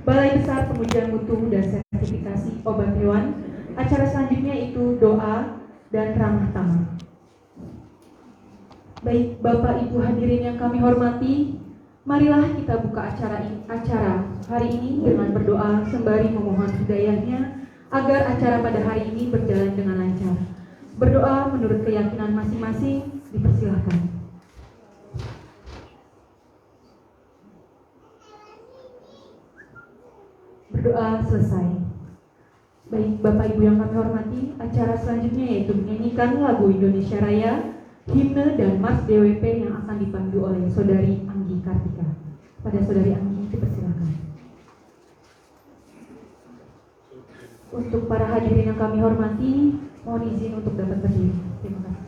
Balai Besar Pengujian Mutu dan Sertifikasi Obat Hewan. Acara selanjutnya itu doa dan ramah tamah. Baik Bapak Ibu hadirin yang kami hormati, marilah kita buka acara hari ini dengan berdoa sembari memohon hidayahnya agar acara pada hari ini berjalan dengan lancar. Berdoa menurut keyakinan masing-masing, dipersilahkan. Berdoa selesai. Baik Bapak Ibu yang kami hormati, acara selanjutnya yaitu menyanyikan lagu Indonesia Raya, himne dan mars DWP yang akan dipandu oleh Saudari Anggi Kartika. Pada Saudari Anggi dipersilakan. Untuk para hadirin yang kami hormati, mohon izin untuk dapat berdiri. Terima kasih.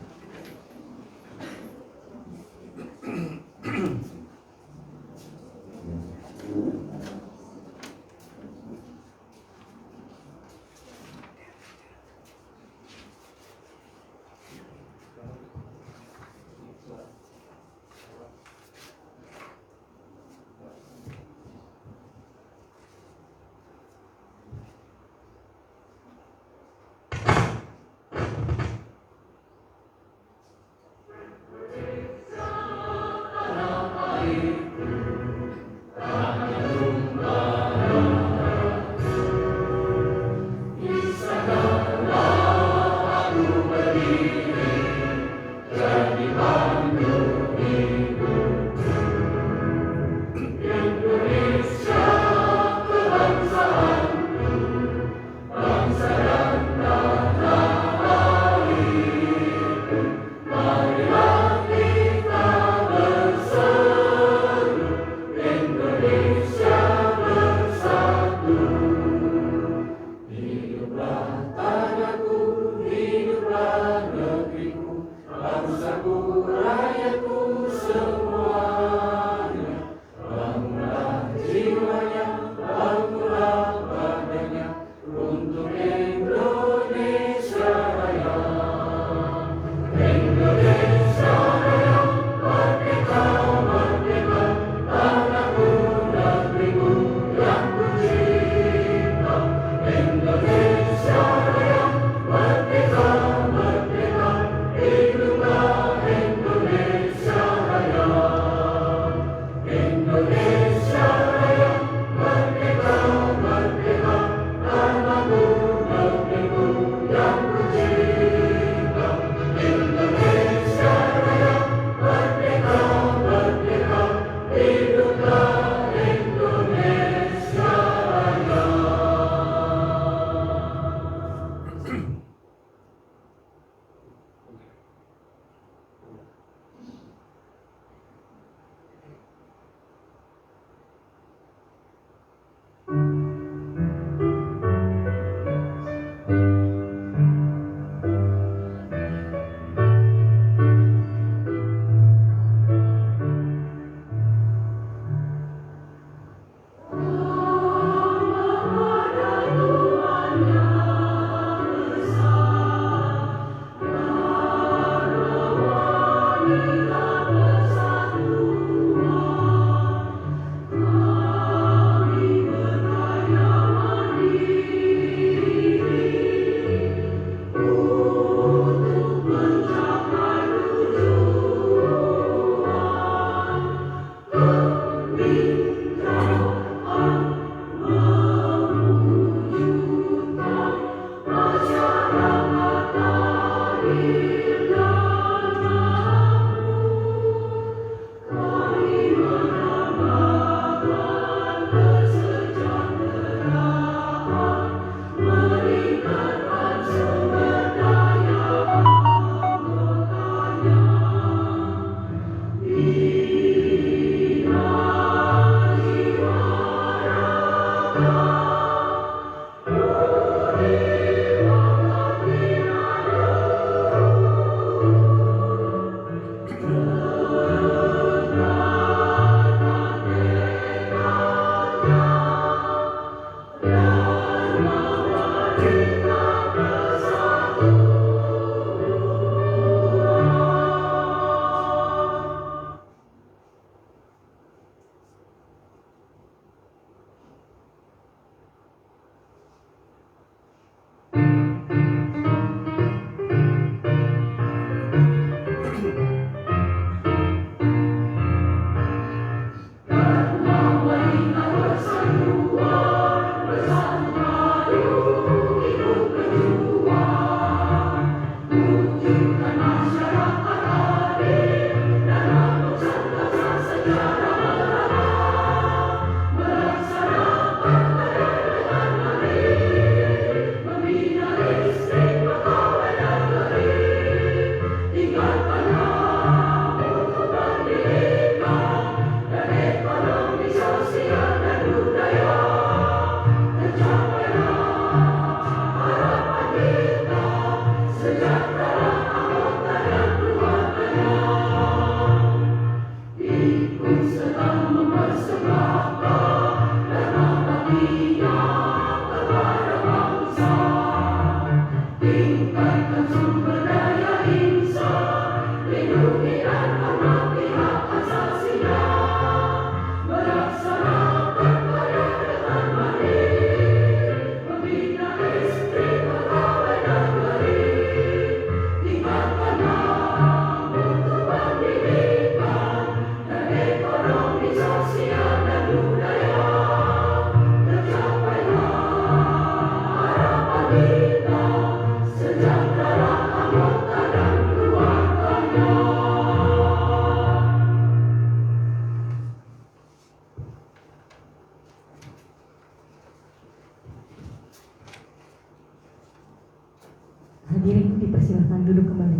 Hadirin dipersilakan duduk kembali.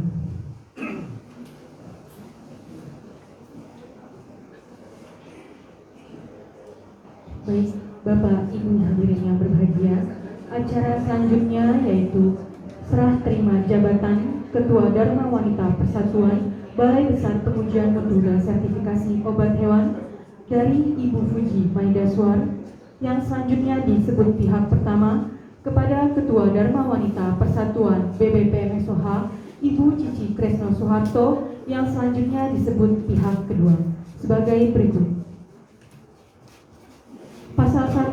Baik, Bapak Ibu hadirin yang berbahagia, acara selanjutnya yaitu serah terima jabatan Ketua Dharma Wanita Persatuan Balai Besar Pengujian Mutu dan Sertifikasi Obat Hewan dari Ibu Fuji Maidaswar, yang selanjutnya disebut pihak pertama kepada Ketua Dharma Wanita Persatuan BBPM SOH Ibu Cici Kresno Soeharto, yang selanjutnya disebut pihak kedua sebagai berikut. Pasal 1,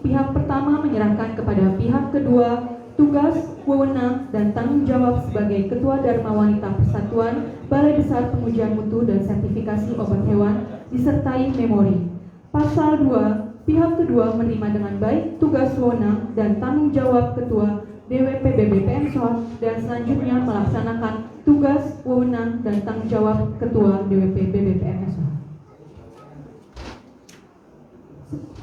pihak pertama menyerahkan kepada pihak kedua tugas, wewenang, dan tanggung jawab sebagai Ketua Dharma Wanita Persatuan Balai Besar Pengujian Mutu dan Sertifikasi Obat Hewan disertai memori. Pasal 2, pihak kedua menerima dengan baik tugas, wewenang, dan tanggung jawab Ketua DWP BBPM SOH dan selanjutnya melaksanakan tugas, wewenang, dan tanggung jawab Ketua DWP BBPM SOH.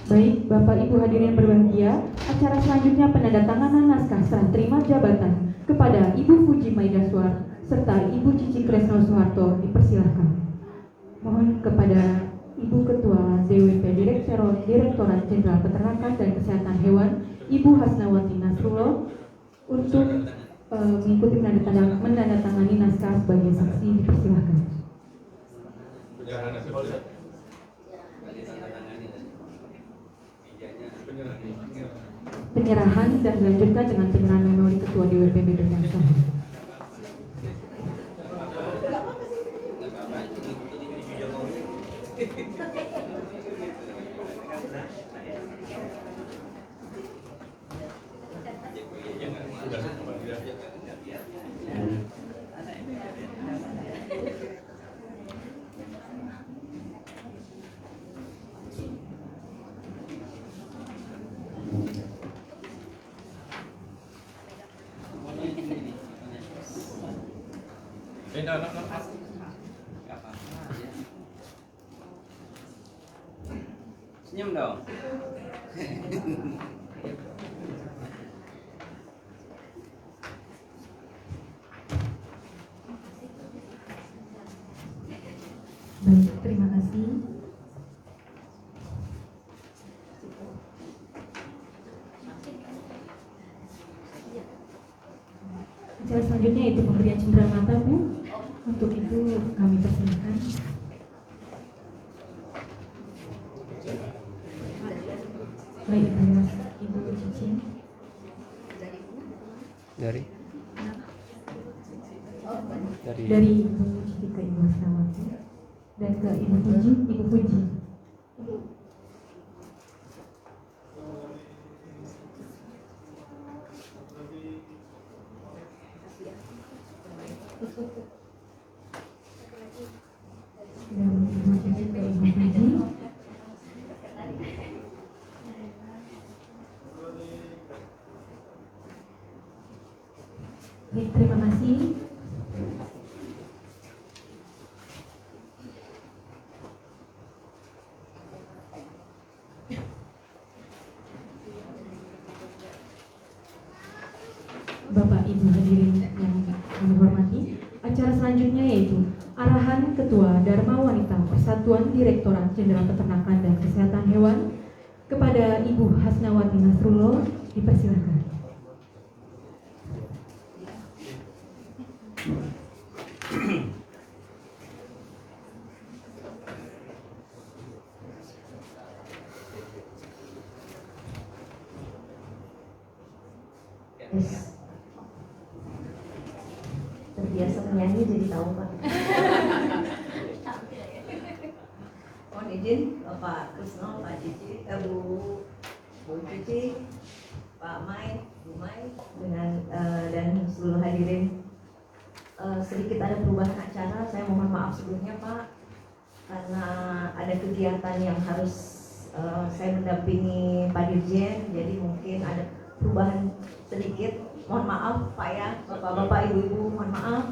Baik, Bapak Ibu hadirin yang berbahagia, acara selanjutnya penandatanganan naskah serah terima jabatan kepada Ibu Fuji Maidaswar serta Ibu Cici Kresno Soeharto dipersilahkan. Mohon kepada Ibu Ketua DWP Direktorat Jenderal Peternakan dan Kesehatan Hewan, Ibu Hasnawati Nasrullah, untuk mengikuti menandatangani naskah sebagai saksi, dipersilahkan. Penyerahan dan dilanjutkan dengan penyerahan memori Ketua DWP BBPM SOH. Senyum dong. Baik, terima kasih. Acara selanjutnya itu pemberian cendera mata, Bu. Untuk itu kami persilakan. Baik, Ibu Cici. Dari Ibu Cici ke Ibu Hasnawati dan ke Ibu Fuji. Baik, terima kasih. Bapak Ibu hadirin yang kami hormati, acara selanjutnya yaitu arahan Ketua Dharma Wanita Persatuan Direktorat Jenderal Peternakan dan Kesehatan Hewan kepada Ibu Hasnawati Nasrullah, dipersilakan. Yes. Terbiasa menyanyi jadi tahu Pak. Mohon izin Bapak Krisno, Pak Cici, Bu Cici, Pak Mai, Bu Mai dan seluruh hadirin. Sedikit ada perubahan acara, saya mohon maaf sebelumnya Pak, karena ada kegiatan yang harus saya mendampingi Pak Dirjen, jadi mungkin ada perubahan sedikit. Mohon maaf Pak ya, Bapak-bapak, Ibu-ibu, mohon maaf.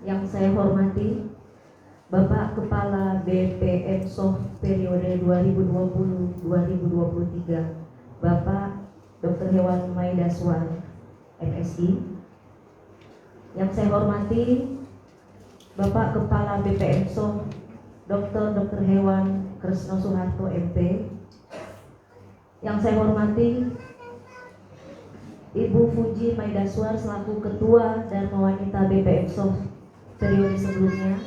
Yang saya hormati Bapak Kepala BPM Soft periode 2020-2023 Bapak Dr. Hewan Maidaswan MSI. Yang saya hormati Bapak Kepala BPM Soft Dr. Hewan Kresno Suharto MP. Yang saya hormati Ibu Fuji Maidaswar selaku Ketua Dharma Wanita BPM Soft periode sebelumnya.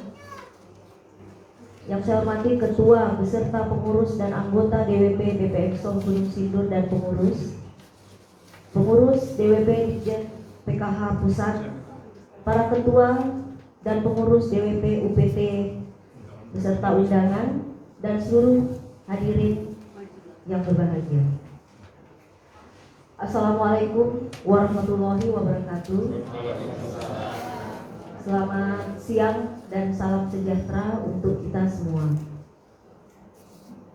Yang saya hormati Ketua beserta pengurus dan anggota DWP BPM Soft Gunung Sindur dan pengurus DWP Dirjen PKH Pusat, para ketua dan pengurus DWP UPT beserta undangan dan seluruh hadirin yang berbahagia. Assalamualaikum warahmatullahi wabarakatuh. Selamat siang dan salam sejahtera untuk kita semua.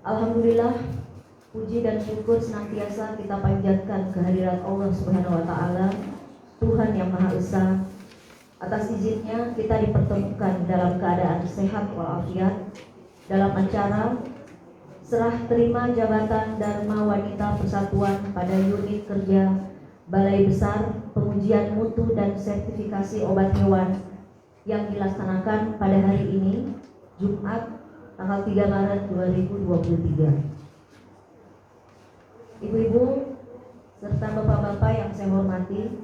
Alhamdulillah, puji dan syukur senantiasa kita panjatkan kehadirat Allah Subhanahu wa taala, Tuhan yang Maha Esa. Atas izinnya kita dipertemukan dalam keadaan sehat walafiat dalam acara serah terima jabatan Dharma Wanita Persatuan pada unit kerja Balai Besar Pengujian Mutu dan Sertifikasi Obat Hewan yang dilaksanakan pada hari ini, Jumat, tanggal 3 Maret 2023. Ibu-ibu serta bapak-bapak yang saya hormati,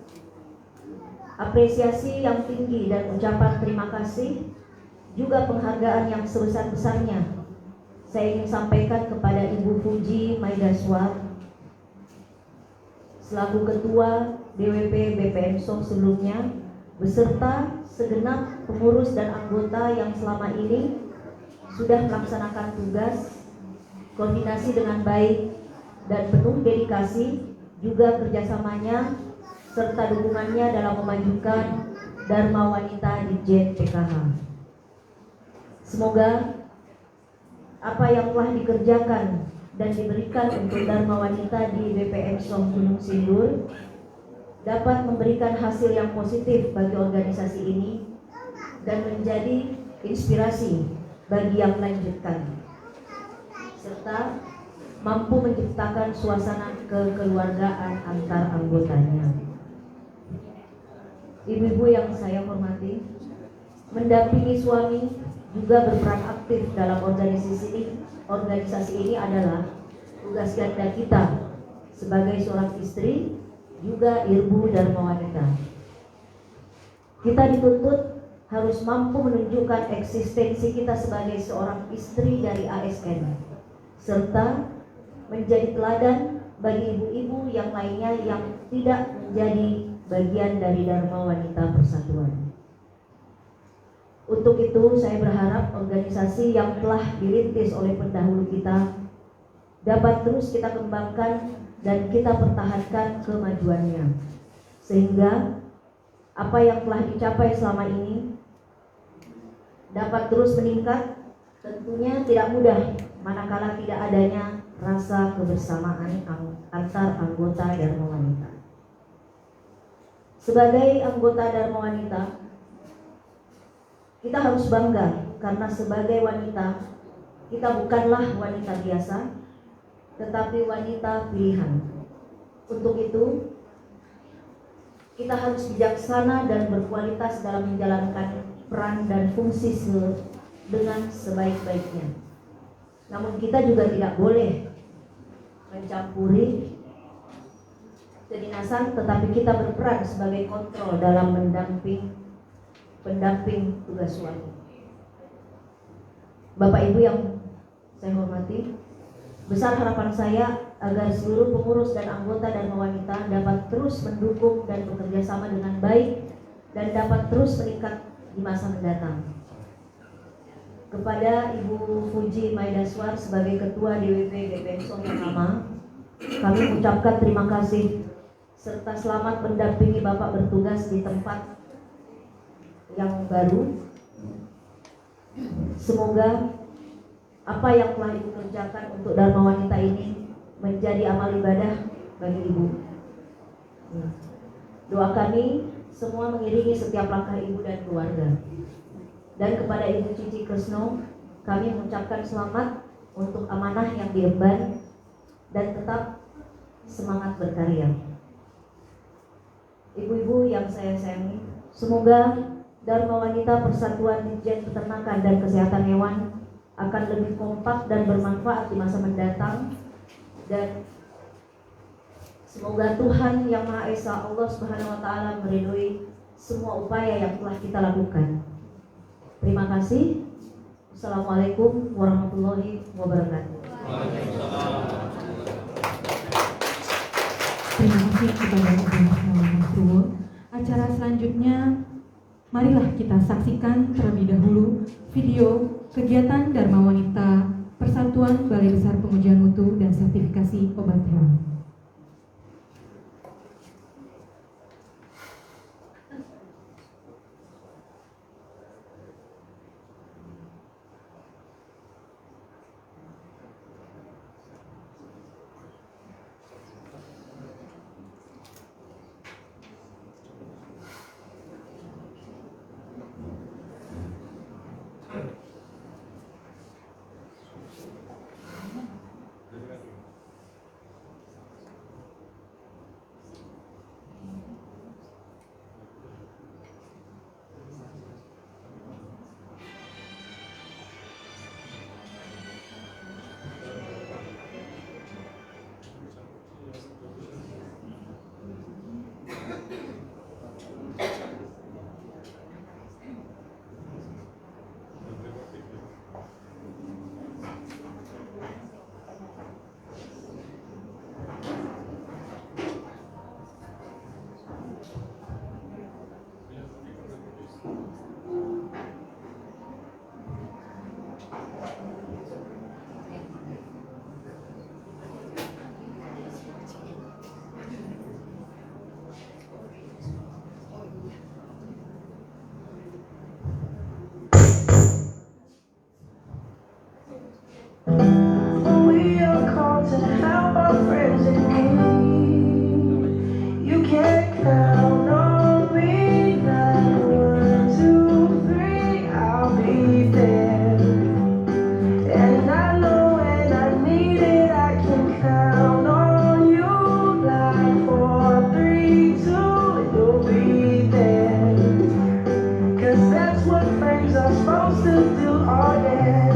apresiasi yang tinggi dan ucapan terima kasih juga penghargaan yang sebesar-besarnya saya ingin sampaikan kepada Ibu Fuji Maidaswar selaku Ketua DWP BPM Soft sebelumnya, beserta segenap pengurus dan anggota yang selama ini sudah melaksanakan tugas, koordinasi dengan baik dan penuh dedikasi, juga kerjasamanya serta dukungannya dalam memajukan Dharma Wanita Dirjen PKH. Semoga apa yang telah dikerjakan dan diberikan untuk Dharma Wanita di BPM Soft Gunung Sindur dapat memberikan hasil yang positif bagi organisasi ini dan menjadi inspirasi bagi yang melanjutkan, serta mampu menciptakan suasana kekeluargaan antar anggotanya. Ibu-ibu yang saya hormati, mendampingi suami juga berperan aktif dalam organisasi ini adalah tugas ganda kita sebagai seorang istri, juga ilmu Dharma Wanita. Kita dituntut harus mampu menunjukkan eksistensi kita sebagai seorang istri dari ASN, serta menjadi teladan bagi ibu-ibu yang lainnya yang tidak menjadi bagian dari Dharma Wanita Persatuan. Untuk itu saya berharap organisasi yang telah dirintis oleh pendahulu kita dapat terus kita kembangkan dan kita pertahankan kemajuannya, sehingga apa yang telah dicapai selama ini dapat terus meningkat. Tentunya tidak mudah manakala tidak adanya rasa kebersamaan antar anggota Dharma Wanita. Sebagai anggota Dharma Wanita, kita harus bangga karena sebagai wanita kita bukanlah wanita biasa, tetapi wanita pilihan. Untuk itu kita harus bijaksana dan berkualitas dalam menjalankan peran dan fungsi dengan sebaik-baiknya. Namun kita juga tidak boleh mencampuri kedinasan, tetapi kita berperan sebagai kontrol dalam pendamping tugas suami. Bapak Ibu yang saya hormati, besar harapan saya agar seluruh pengurus dan anggota Dharma Wanita dapat terus mendukung dan bekerja sama dengan baik dan dapat terus meningkat di masa mendatang. Kepada Ibu Fuji Maidaswar sebagai Ketua DWP BPN Song yang lama, kami mengucapkan terima kasih serta selamat mendampingi Bapak bertugas di tempat yang baru. Semoga apa yang telah Ibu kerjakan untuk Dharma Wanita ini menjadi amal ibadah bagi Ibu. Doa kami semua mengiringi setiap langkah Ibu dan keluarga. Dan kepada Ibu Cici Kresno, kami mengucapkan selamat untuk amanah yang diemban dan tetap semangat berkarya. Ibu-ibu yang saya sayangi, semoga Dharma Wanita Persatuan Ditjen Peternakan dan Kesehatan Hewan akan lebih kompak dan bermanfaat di masa mendatang, dan semoga Tuhan Yang Maha Esa Allah Subhanahu wa taala meridhoi semua upaya yang telah kita lakukan. Terima kasih. Assalamualaikum warahmatullahi wabarakatuh. Terima kasih kepada Bapak Muhammad Purwo. Acara selanjutnya, marilah kita saksikan terlebih dahulu video kegiatan Dharma Wanita Persatuan Balai Besar Pengujian Mutu dan Sertifikasi Obat Hewan. We are called to help our friends in need. You can count on me. 9, 1, 2, 3, I'll be there. And I know when I need it, I can count on you. Like 4, 3, 2, you'll be there. 'Cause that's what friends are supposed to do. Oh yeah.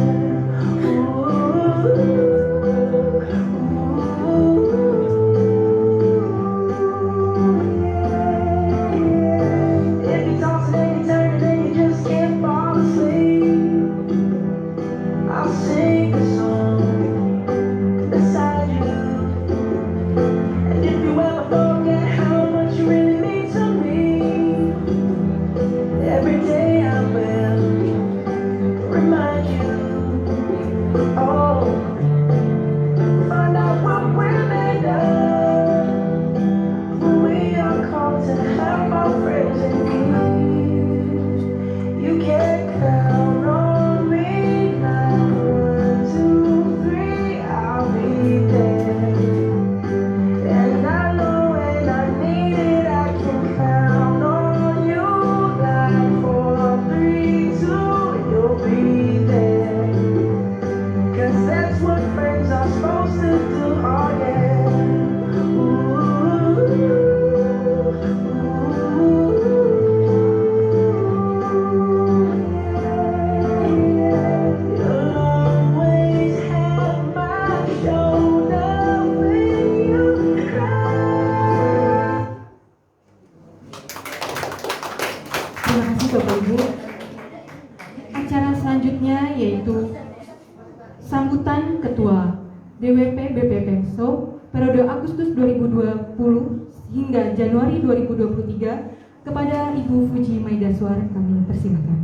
If you toss and you turn and you just can't fall asleep, I'll sing a song beside you. And if you ever forget how much you really mean to me, every day I will remind you. Oh, find out what we're made of. We are called to help our friends in need. You can count on me. 9, 1, 2, 3, I'll be there. And I know when I need it, I can count on you. Like 4, 3, 2, you'll be there. 'Cause Sambutan Ketua DWP BPPMSO periode Agustus 2020 hingga Januari 2023 kepada Ibu Fuji Maidaswar kami persilakan.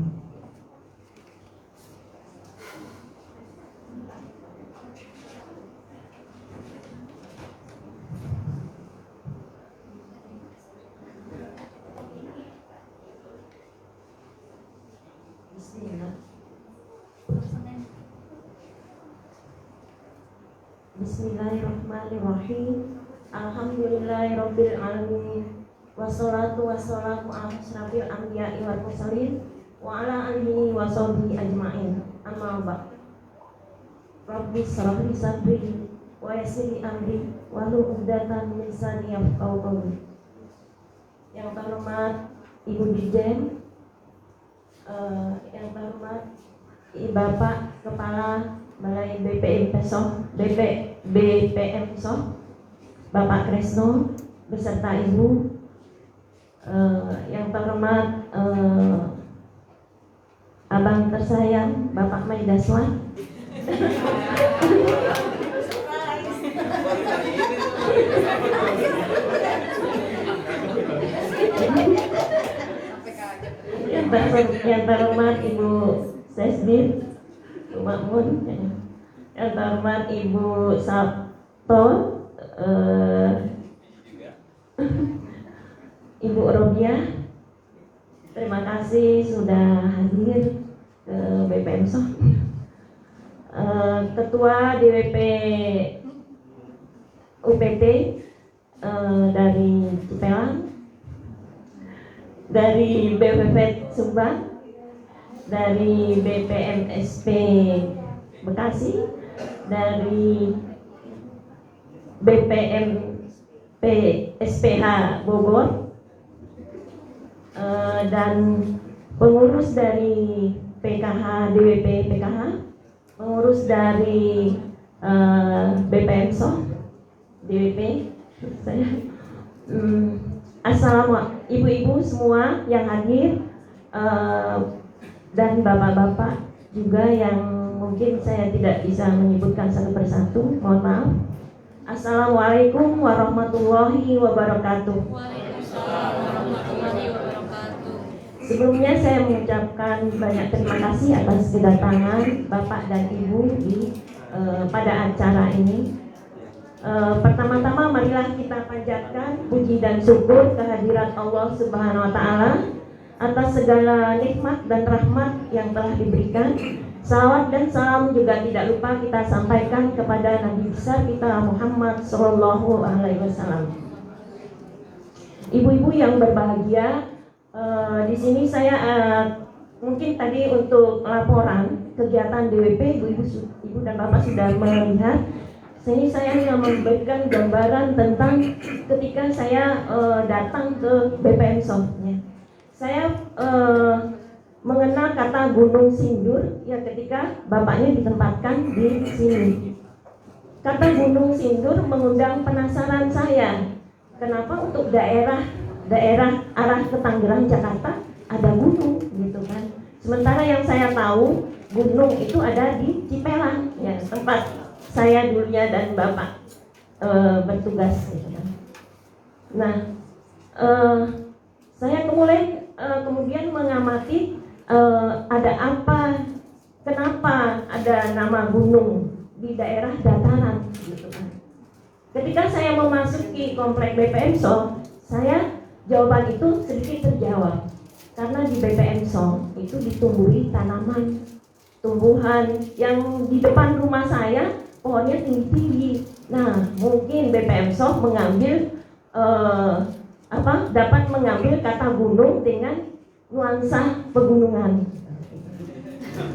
Bismillahirrahmanirrahim. Alhamdulillahirabbil alamin. Wassalatu wassalamu ala asyrafil anbiya'i wal mursalin wa ala alihi wa sahbihi ajmain. Amma ba'd. Rabbi shrah li sadri wa yassir li amri wahlul 'uqdatam min lisani yafqahu qawli. Yang terhormat Ibu Dirjen, yang terhormat Bapak Kepala Balai BPMSO, Bapak Kresno beserta Ibu, yang terhormat Abang tersayang Bapak Maidaswar, yang terhormat Ibu Sesdir Makmun, yang terhormat Ibu Sabto, Ibu Robiah, terima kasih sudah hadir ke BPMSO. Ketua DWP UPT dari Cipelang, dari BPP Subang, dari BPMSP Bekasi, dari BPMP SPH Bogor, dan pengurus dari PKH DWP PKH, pengurus dari BPMSO DWP saya. Assalamualaikum ibu-ibu semua yang hadir, dan bapak-bapak juga yang mungkin saya tidak bisa menyebutkan satu persatu, mohon maaf. Assalamualaikum warahmatullahi wabarakatuh. Waalaikumsalam warahmatullahi wabarakatuh. Sebelumnya saya mengucapkan banyak terima kasih atas kedatangan Bapak dan Ibu pada acara ini. Pertama-tama marilah kita panjatkan puji dan syukur kehadirat Allah Subhanahu wa taala atas segala nikmat dan rahmat yang telah diberikan. Salawat dan salam juga tidak lupa kita sampaikan kepada Nabi besar kita Muhammad Sallallahu Alaihi Wasallam. Ibu-ibu yang berbahagia, di sini saya mungkin tadi untuk laporan kegiatan DWP, ibu dan bapak sudah melihat. Sini saya hanya memberikan gambaran tentang ketika saya datang ke BPMSO. Saya mengenal kata Gunung Sindur ya ketika bapaknya ditempatkan di sini. Kata Gunung Sindur mengundang penasaran saya. Kenapa untuk daerah arah ke Tangerang Jakarta ada gunung gitu kan? Sementara yang saya tahu gunung itu ada di Cipelang ya, tempat saya dulunya dan bapak bertugas gitu kan. Nah, saya kemudian mengamati ada apa, kenapa ada nama gunung di daerah dataran gitu kan. Ketika saya memasuki komplek BPMSO, jawaban itu sedikit terjawab. Karena di BPMSO itu ditumbuhi tanaman, tumbuhan yang di depan rumah saya pohonnya tinggi-tinggi. Nah, mungkin BPMSO mengambil dapat mengambil kata gunung dengan nuansa pegunungan.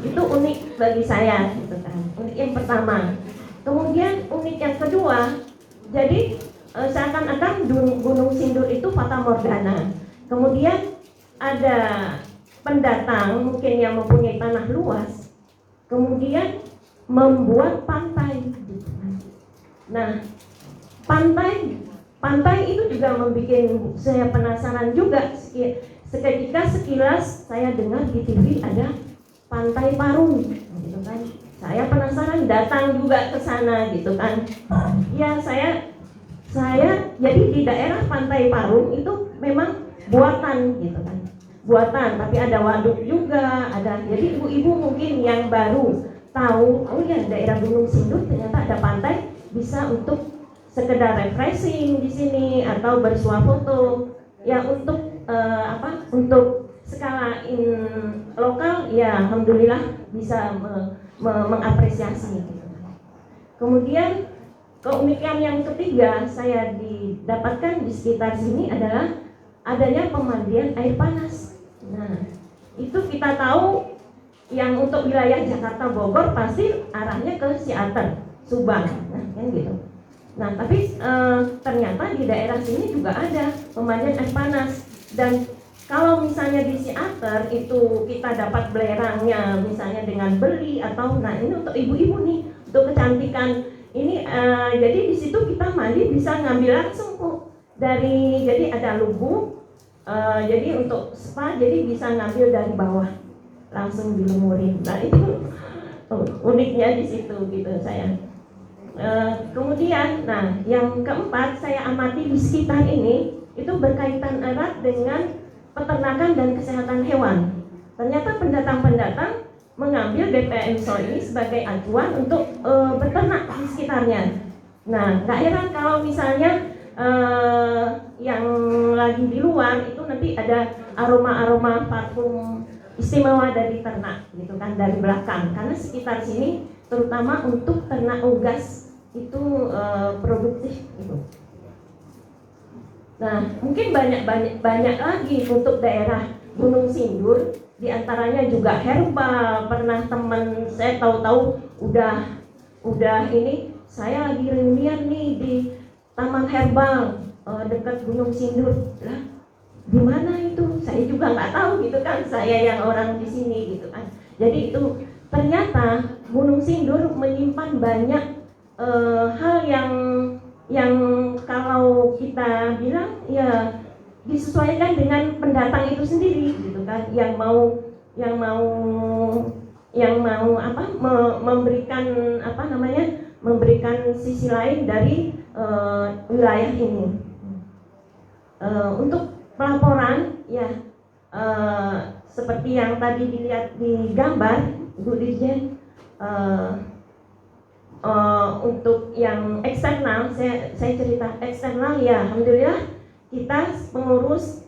Itu unik bagi saya gitu kan. Unik yang pertama. Kemudian unik yang kedua, jadi seakan-akan Gunung Sindur itu fata morgana. Kemudian ada pendatang mungkin yang mempunyai tanah luas, kemudian membuat pantai. Nah, pantai itu juga membuat saya penasaran juga. Seketika sekilas saya dengar di TV ada Pantai Parung, gitu kan. Saya penasaran penasaran datang juga ke sana gitu kan. Ya saya jadi di daerah Pantai Parung itu memang buatan gitu kan. Buatan, tapi ada waduk juga, ada. Jadi ibu-ibu mungkin yang baru tahu, oh ya daerah Gunung Sindur ternyata ada pantai, bisa untuk sekedar refreshing di sini atau bersuah foto. Ya untuk untuk skala lokal ya alhamdulillah bisa mengapresiasi gitu. Kemudian keunikan yang ketiga saya didapatkan di sekitar sini adalah adanya pemandian air panas. Nah, itu kita tahu yang untuk wilayah Jakarta Bogor pasti arahnya ke Ciater, Subang, nah kan gitu. Nah, tapi ternyata di daerah sini juga ada pemandian air panas. Dan kalau misalnya di Ciater itu kita dapat belerangnya misalnya dengan beli atau nah ini untuk ibu-ibu nih untuk kecantikan ini jadi di situ kita mandi bisa ngambil langsung kok dari jadi ada lubuk jadi untuk spa jadi bisa ngambil dari bawah langsung dilumurin. Nah itu uniknya di situ gitu saya. Kemudian, nah yang keempat saya amati di sekitar ini itu berkaitan erat dengan peternakan dan kesehatan hewan. Ternyata pendatang-pendatang mengambil BPM Soy ini sebagai acuan untuk beternak di sekitarnya. Nah, nggak heran kalau misalnya yang lagi di luar itu nanti ada aroma-aroma parfum istimewa dari ternak, gitu kan dari belakang. Karena sekitar sini terutama untuk ternak unggas itu produktif gitu. Nah, mungkin banyak lagi untuk daerah Gunung Sindur, diantaranya juga herbal. Pernah teman saya tahu-tahu udah ini saya lagi reunian nih di Taman Herbal dekat Gunung Sindur. Lah, di mana itu? Saya juga nggak tahu gitu kan. Saya yang orang di sini gitu kan. Jadi itu ternyata Gunung Sindur menyimpan banyak hal yang kalau kita bilang ya disesuaikan dengan pendatang itu sendiri gitu kan, yang mau memberikan sisi lain dari wilayah ini. Untuk pelaporan ya seperti yang tadi dilihat di gambar Ibu Dirjen, untuk yang eksternal saya cerita eksternal ya alhamdulillah kita pengurus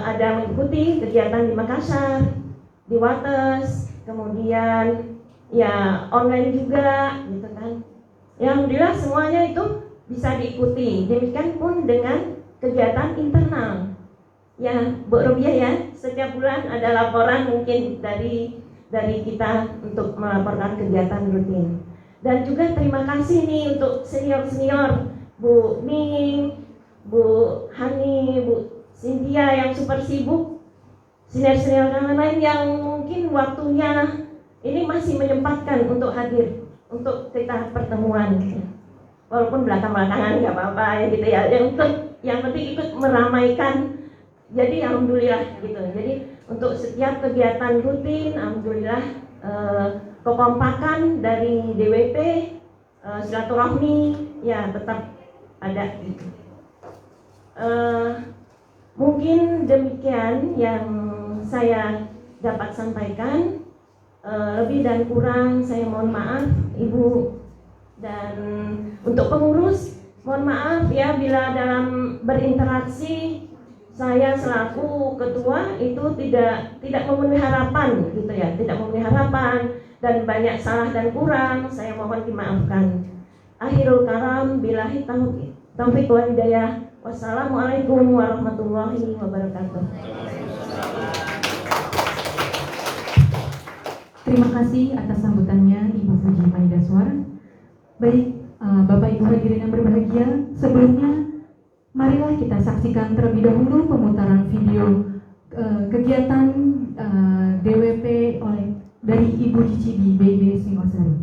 ada mengikuti kegiatan di Makassar, di Wates, kemudian ya online juga gitu kan. Ya alhamdulillah semuanya itu bisa diikuti. Demikian pun dengan kegiatan internal. Ya Bu Robiah ya, setiap bulan ada laporan mungkin dari kita untuk melaporkan kegiatan rutin. Dan juga terima kasih nih untuk senior-senior Bu Ning, Bu Hani, Bu Cynthia yang super sibuk, senior-senior yang lain yang mungkin waktunya ini masih menyempatkan untuk hadir untuk kita pertemuan. Walaupun belakang-belakangan nggak apa-apa ya gitu ya. Yang penting ikut meramaikan. Jadi alhamdulillah gitu. Jadi untuk setiap kegiatan rutin, alhamdulillah kekompakan dari DWP, silaturahmi ya tetap ada gitu. Mungkin demikian yang saya dapat sampaikan. Lebih dan kurang saya mohon maaf Ibu, dan untuk pengurus mohon maaf ya bila dalam berinteraksi saya selaku ketua itu tidak memenuhi harapan gitu ya, tidak memenuhi harapan dan banyak salah dan kurang, saya mohon dimaafkan. Akhirul kalam billahi taufiq wal hidayah. Wassalamualaikum warahmatullahi wabarakatuh. Terima kasih atas sambutannya Ibu Fuji Maidaswar. Baik, Bapak Ibu hadirin yang berbahagia, sebelumnya marilah kita saksikan terlebih dahulu pemutaran video kegiatan DWP dari Ibu Cici di BIB Singosari.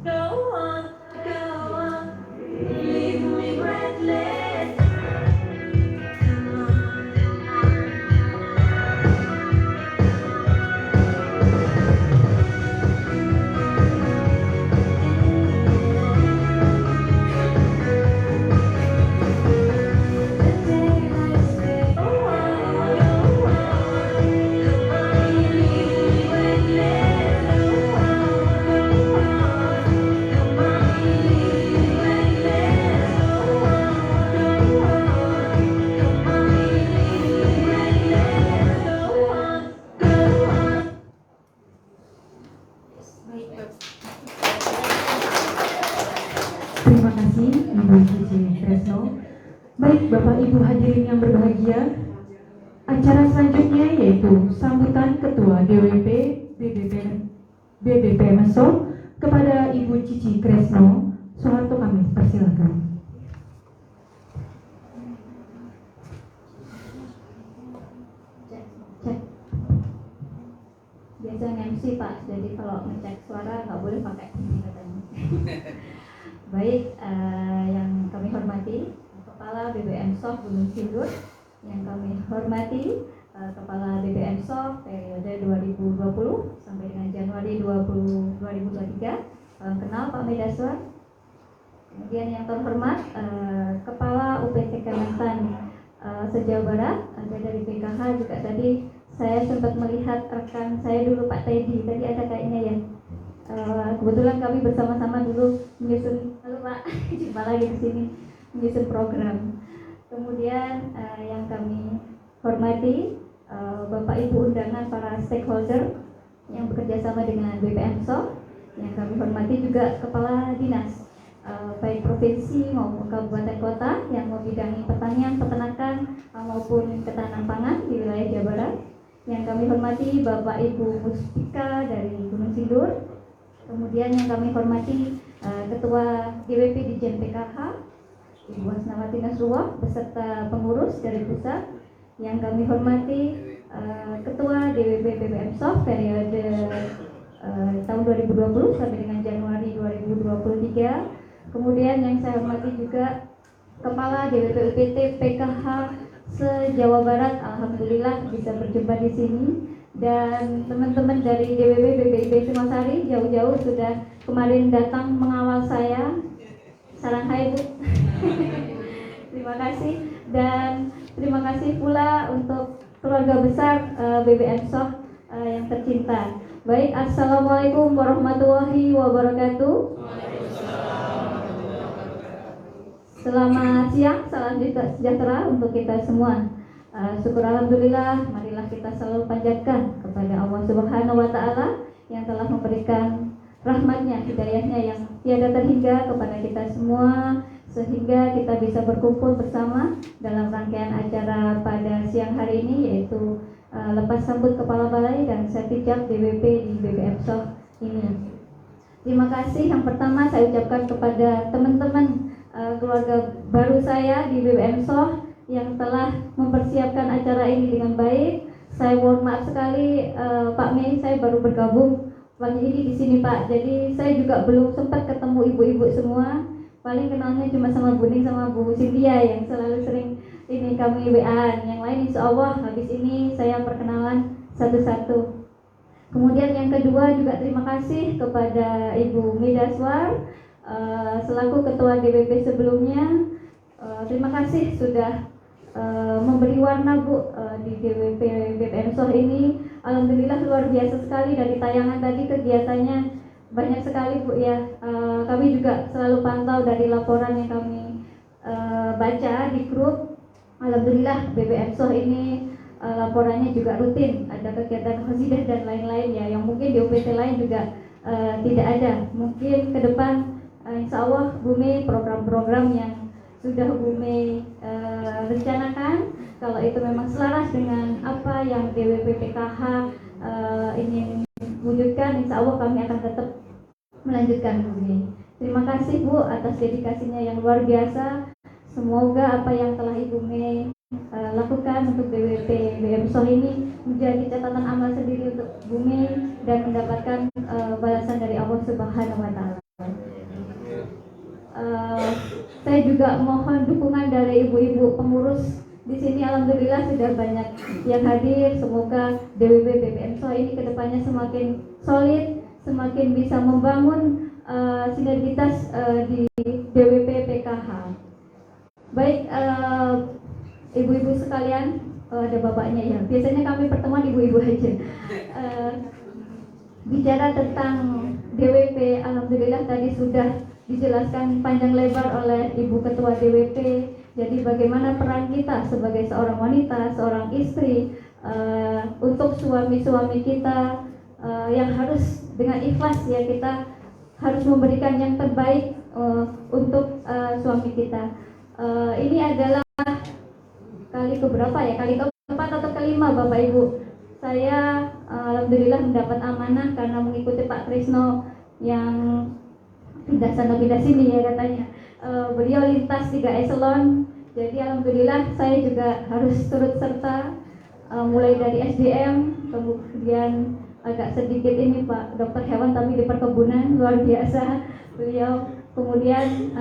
Go on, leave me breathless. Come on. kasih Ibu Cici Tresno. Baik Bapak Ibu hadirin yang berbahagia, acara selanjutnya yaitu sambutan Ketua DWP BBP Mesor kepada Ibu Cici Tresno. Soeharto kami persilakan. Cek. Biasa MC Pak, jadi kalau ngecek suara nggak boleh pakai ini katanya. Baik, yang kami hormati Kepala BBM SOF Gunung Sindur, yang kami hormati Kepala BBM SOF periode 2020 sampai dengan Januari 2023. Salam kenal Pak Medaswar. Kemudian yang terhormat Kepala UPT Kementan se-Jawa Barat, ada dari PKH juga tadi saya sempat melihat rekan saya dulu Pak Teddy, tadi ada kayaknya ya. Kebetulan kami bersama-sama dulu menyusun, halo Pak, jumpa lagi di sini menyusun program. Kemudian yang kami hormati Bapak Ibu undangan para stakeholder yang bekerja sama dengan BPM SOF, yang kami hormati juga kepala dinas baik provinsi maupun kabupaten kota yang membidangi pertanian, peternakan maupun ketahanan pangan di wilayah Jawa Barat. Yang kami hormati Bapak Ibu Muspika dari Gunung Sindur. Kemudian yang kami hormati Ketua DWP Dijen PKH Ibu Wasnawati Nasrullah beserta pengurus dari pusat. Yang kami hormati Ketua DWP BBM SOF periode tahun 2020 sampai dengan Januari 2023. Kemudian yang saya hormati juga Kepala DWP UPT PKH se-Jawa Barat, alhamdulillah bisa berjumpa di sini, dan teman-teman dari DWP BPIB Singosari jauh-jauh sudah kemarin datang mengawal saya. Salam hai Bu. Terima kasih, dan terima kasih pula untuk keluarga besar BBM SOF yang tercinta. Baik, assalamualaikum warahmatullahi wabarakatuh. Selamat siang, salam sejahtera untuk kita semua. Syukur alhamdulillah, marilah kita selalu panjatkan kepada Allah Subhanahu wa taala yang telah memberikan rahmatnya, hidayahnya yang tiada terhingga kepada kita semua, sehingga kita bisa berkumpul bersama dalam rangkaian acara pada siang hari ini, yaitu lepas sambut Kepala Balai dan Sertijab DWP di BBM SOF ini. Terima kasih yang pertama saya ucapkan kepada teman-teman keluarga baru saya di BBM SOF yang telah mempersiapkan acara ini dengan baik. Saya mohon maaf sekali Pak Mei, saya baru bergabung pagi ini di sini Pak. Jadi saya juga belum sempat ketemu ibu-ibu semua. Paling kenalnya cuma sama Bu Ning sama Bu Cynthia yang selalu sering ini kami WA. Yang lain insya Allah habis ini saya perkenalan satu-satu. Kemudian yang kedua juga terima kasih kepada Ibu Medaswar selaku Ketua DWP sebelumnya. Terima kasih sudah memberi warna Bu di DWP BPM SOF ini. Alhamdulillah luar biasa sekali, dari tayangan tadi kegiatannya banyak sekali Bu ya. Kami juga selalu pantau dari laporan yang kami baca di grup. Alhamdulillah BBM SOF ini laporannya juga rutin, ada kegiatan qasidah dan lain-lain ya, yang mungkin di UPT lain juga tidak ada. Mungkin ke depan insya Allah Bu Mei program-program yang sudah Bu Mei rencanakan, kalau itu memang selaras dengan apa yang DWP PKH ingin wujudkan, insya Allah kami akan tetap melanjutkan Bu Mei. Terima kasih Bu atas dedikasinya yang luar biasa. Semoga apa yang telah Ibu Mei lakukan untuk DWP BBM SOF ini menjadi catatan amal sendiri untuk Bu Mei dan mendapatkan balasan dari Allah Subhanahu wa taala. Saya juga mohon dukungan dari ibu-ibu pengurus di sini. Alhamdulillah sudah banyak yang hadir. Semoga DWP BBM SOF ini kedepannya semakin solid, semakin bisa membangun sinergitas di DWP PKH. Baik, ibu-ibu sekalian, ada bapaknya ya. Biasanya kami pertemuan ibu-ibu aja. Bicara tentang DWP, alhamdulillah tadi sudah dijelaskan panjang lebar oleh Ibu Ketua DWP. Jadi bagaimana peran kita sebagai seorang wanita, seorang istri, untuk suami-suami kita yang harus dengan ikhlas ya, kita harus memberikan yang terbaik untuk suami kita. Ini adalah kali keberapa ya? Kali keempat atau kelima Bapak Ibu. Saya alhamdulillah mendapat amanah karena mengikuti Pak Trisno yang pindah sana pindah sini ya katanya. Beliau lintas 3 eselon. Jadi alhamdulillah saya juga harus turut serta mulai dari SDM, kemudian agak sedikit ini Pak dokter hewan tapi di perkebunan luar biasa beliau. Kemudian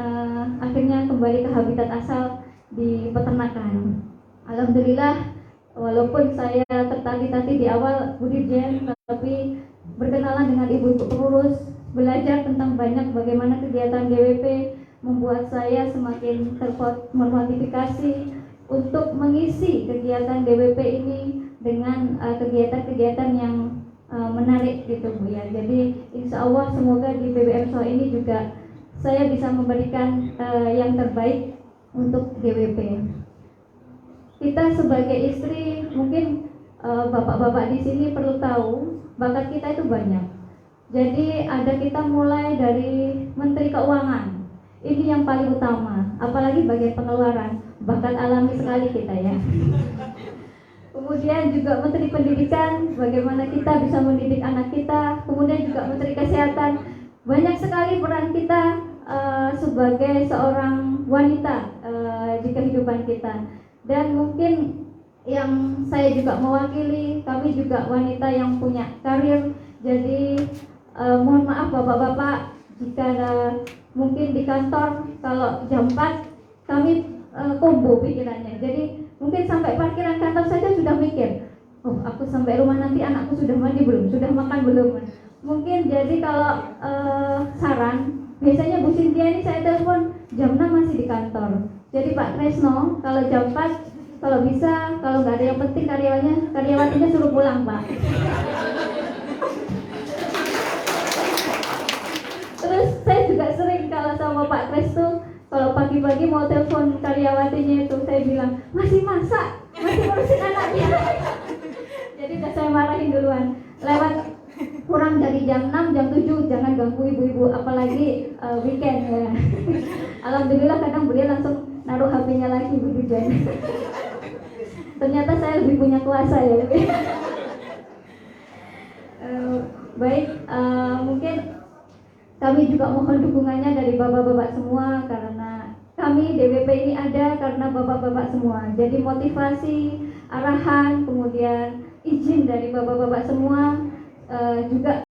akhirnya kembali ke habitat asal di peternakan. Alhamdulillah walaupun saya tertati-tati di awal Bu Dirjen, tapi berkenalan dengan ibu-ibu pengurus, belajar tentang banyak bagaimana kegiatan DWP membuat saya semakin termotivasi untuk mengisi kegiatan DWP ini dengan kegiatan-kegiatan yang menarik gitu Bu ya. Jadi insya Allah semoga di BBM SO ini juga saya bisa memberikan yang terbaik untuk DWP. Kita sebagai istri mungkin bapak-bapak di sini perlu tahu bakat kita itu banyak. Jadi ada kita mulai dari Menteri Keuangan. Ini yang paling utama, apalagi bagian pengeluaran, bakat alami sekali kita ya. Kemudian juga Menteri Pendidikan, bagaimana kita bisa mendidik anak kita. Kemudian juga Menteri Kesehatan, banyak sekali peran kita sebagai seorang wanita di kehidupan kita. Dan mungkin yang saya juga mewakili, kami juga wanita yang punya karir. Jadi mohon maaf bapak-bapak jika ada mungkin di kantor kalau jam 4 kami kombo pikirannya. Jadi mungkin sampai parkiran kantor saja sudah mikir, oh aku sampai rumah nanti anakku sudah mandi belum, sudah makan belum. Mungkin jadi kalau saran, biasanya Bu Cynthia ini saya telepon jam 6 masih di kantor. Jadi Pak Tresno kalau jam 4 kalau bisa, kalau nggak ada yang penting karyawatinya suruh pulang Pak. Terus saya juga sering kalau sama Pak Kres tuh kalau pagi-pagi mau telepon karyawatinya itu saya bilang masih masak, masih ngurusin anaknya. Jadi udah saya marahin duluan. Lewat kurang dari jam 6, jam 7 jangan ganggu ibu-ibu apalagi weekend ya. Alhamdulillah kadang beliau langsung naruh HP-nya lagi begitu. Ternyata saya lebih punya kuasa ya. Baik, mungkin kami juga mohon dukungannya dari bapak-bapak semua karena kami DWP ini ada karena bapak-bapak semua. Jadi motivasi, arahan, kemudian izin dari bapak-bapak semua juga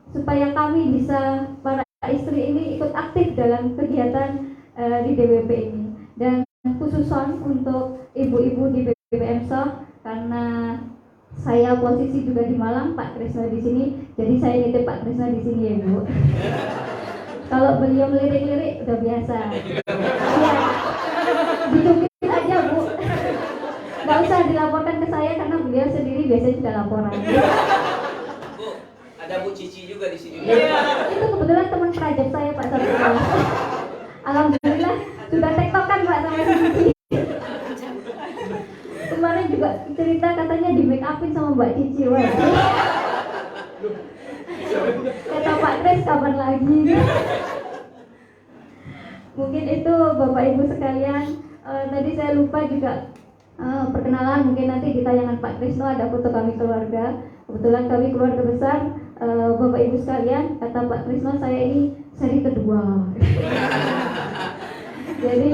supaya kami bisa para istri ini ikut aktif dalam kegiatan di DWP ini. Dan khususon untuk ibu-ibu di BBM SO karena saya posisi juga di Malang, Pak Trisno di sini, jadi saya nitip Pak Trisno di sini ya Bu. Kalau beliau melirik-lirik udah biasa. Ya, dicubit aja Bu. Gak usah dilaporkan ke saya karena beliau sendiri biasanya sudah laporan. Bu, ada Bu Cici juga di sini. Ya, itu kebetulan teman kerajaan saya Pak Sarjana. Alhamdulillah sudah tektokan Pak sama Cici. Kemarin juga cerita katanya di make upin sama Mbak Cici. Wah. Kata Pak Kres kapan lagi? Mungkin itu Bapak Ibu sekalian. Tadi saya lupa juga perkenalan. Mungkin nanti di tayangan Pak Trisno ada foto kami keluarga. Kebetulan kami keluarga besar. Bapak Ibu sekalian, kata Pak Trisno saya ini seri kedua. Jadi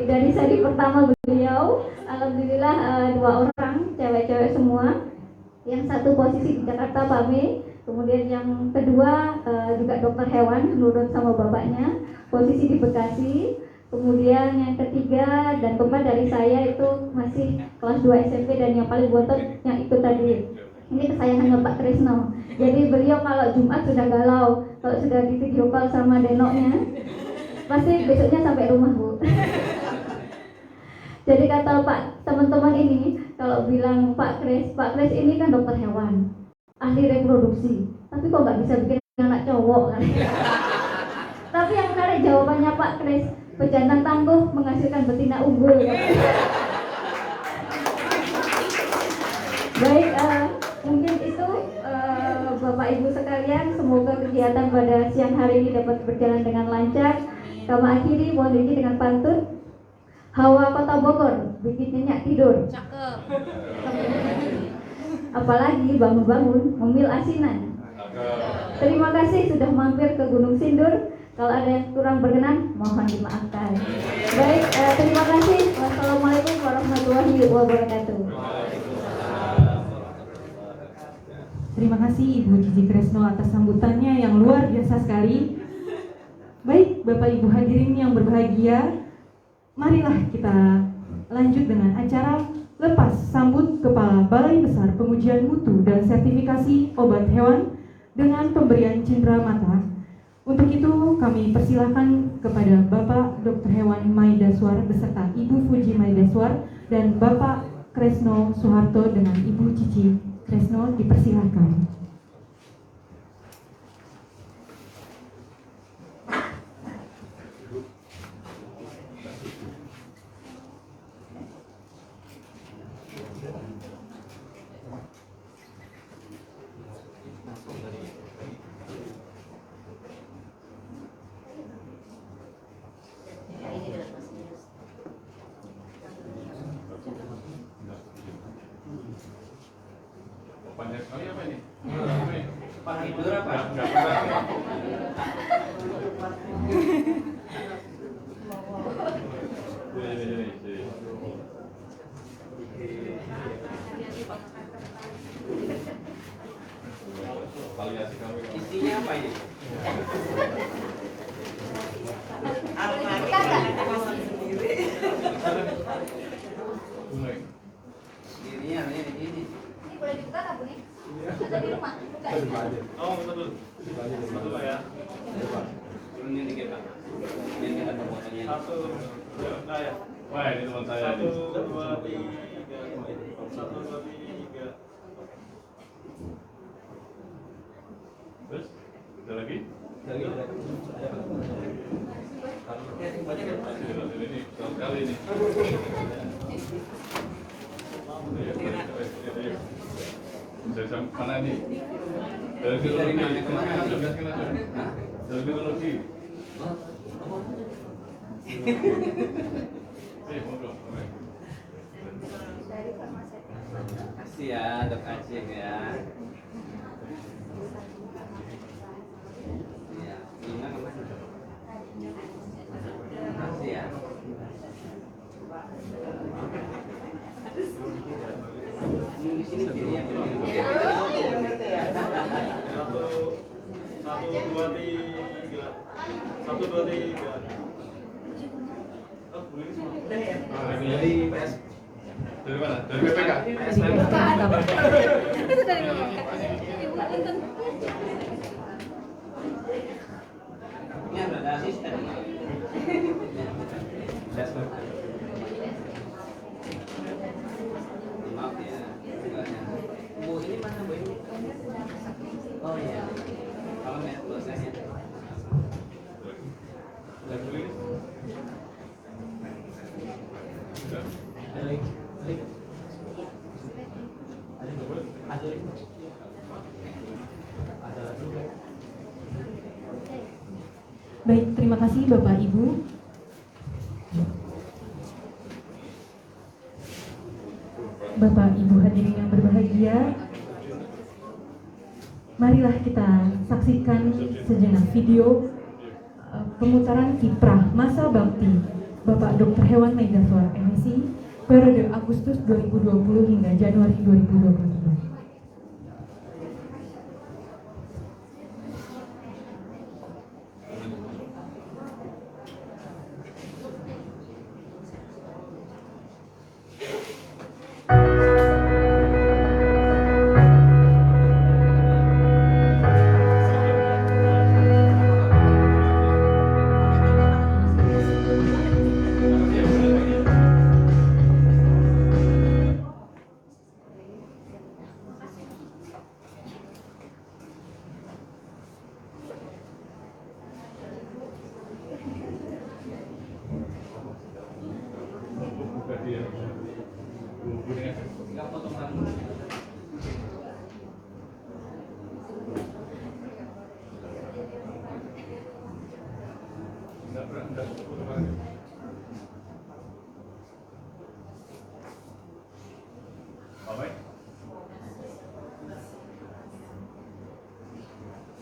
dari seri pertama beliau, alhamdulillah 2 orang cewek-cewek semua. Yang satu posisi di Jakarta Pak B, kemudian yang kedua juga dokter hewan nurut sama bapaknya, posisi di Bekasi. Kemudian yang ketiga dan keempat dari saya itu masih kelas 2 SMP dan yang paling bontot yang ikut tadi. Ini kesayangannya Pak Trisno. Jadi beliau kalau Jumat sudah galau, kalau sudah di video call sama denoknya, pasti besoknya sampai rumah Bu. Jadi kata Pak teman-teman ini kalau bilang Pak Kres ini kan dokter hewan, ahli reproduksi, tapi kok nggak bisa bikin anak cowok kan? Tapi yang menarik jawabannya Pak Kres, pejantan tangguh menghasilkan betina unggul. Baik, mungkin itu Bapak Bapak Ibu sekalian, semoga kegiatan pada siang hari ini dapat berjalan dengan lancar. Kami akhiri mohon izin dengan pantun. Hawa Kota Bogor bikin nyenyak tidur. Cakep. Apalagi bangun-bangun memil asinan. Terima kasih sudah mampir ke Gunung Sindur. Kalau ada yang kurang berkenan, mohon dimaafkan. Baik, terima kasih. Wassalamualaikum warahmatullahi wabarakatuh. Terima kasih Ibu Cici Kresno atas sambutannya yang luar biasa sekali. Baik, Bapak Ibu hadirin yang berbahagia, marilah kita lanjut dengan acara lepas sambut Kepala Balai Besar Pengujian Mutu dan Sertifikasi Obat Hewan dengan pemberian cindera mata. Untuk itu kami persilahkan kepada Bapak Dr. Hewan Maidaswar beserta Ibu Fuji Maidaswar dan Bapak Kresno Soeharto dengan Ibu Cici Kresno dipersilahkan. Banyak sekali apa ini? Pak tidur apa? Nggak pernah. Variasi kami. Isinya apa ini? Mulai. Dirinya ini. Ini boleh dibuka nggak Bu nih? Ada di rumah? Buka. Oh, betul. Betul Pak ya. Turunin dikit Pak. Biar kita pemotongnya. Satu, ya. Wah, ini teman saya. Satu, dua, tiga. Satu, dua, tiga. Terus, ada lagi? Lagi. Ini sekali ini. Dari mana nih? Dari biologi. Dari biologi. Ngobrol. Kasih ya, Dok Aceh ya. Iya, Lina kemana? Kasih ya. Di sini kiri ya. Satu, dua, tiga. Satu, dua, tiga. Oh, boleh ini semua. Dari PS. Dari mana? Dari PPK? Itu dari Bapak. Ibu Intan. Ini ada asisten. Maaf ya. Bu ini mana Bu ini? Oh iya. Kalau ya prosesnya. Dari ini? Sudah. Baik, terima kasih Bapak Ibu. Bapak Ibu hadirin yang berbahagia, marilah kita saksikan sejenak video pemutaran kiprah masa bakti Bapak Dr. Hewan Maidaswar MSI periode Agustus 2020 hingga Januari 2023.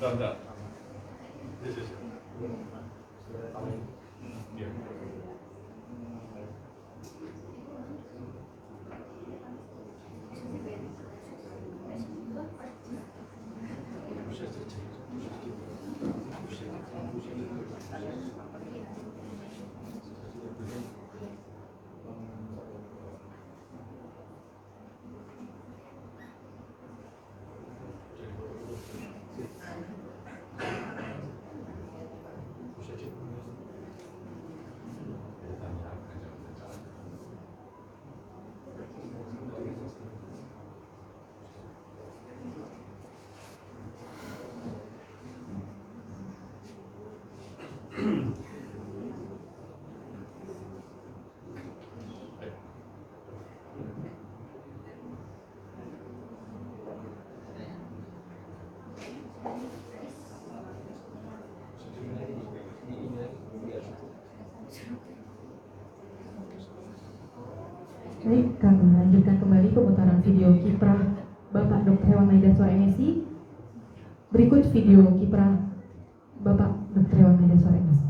Bentar. Yes, yes. Iya. Baik, kami lanjutkan kembali pemutaran video kiprah Bapak Dr. Hewan Maidaswara MSI. Berikut video kiprah Bapak Dr. Hewan Maidaswara MSI.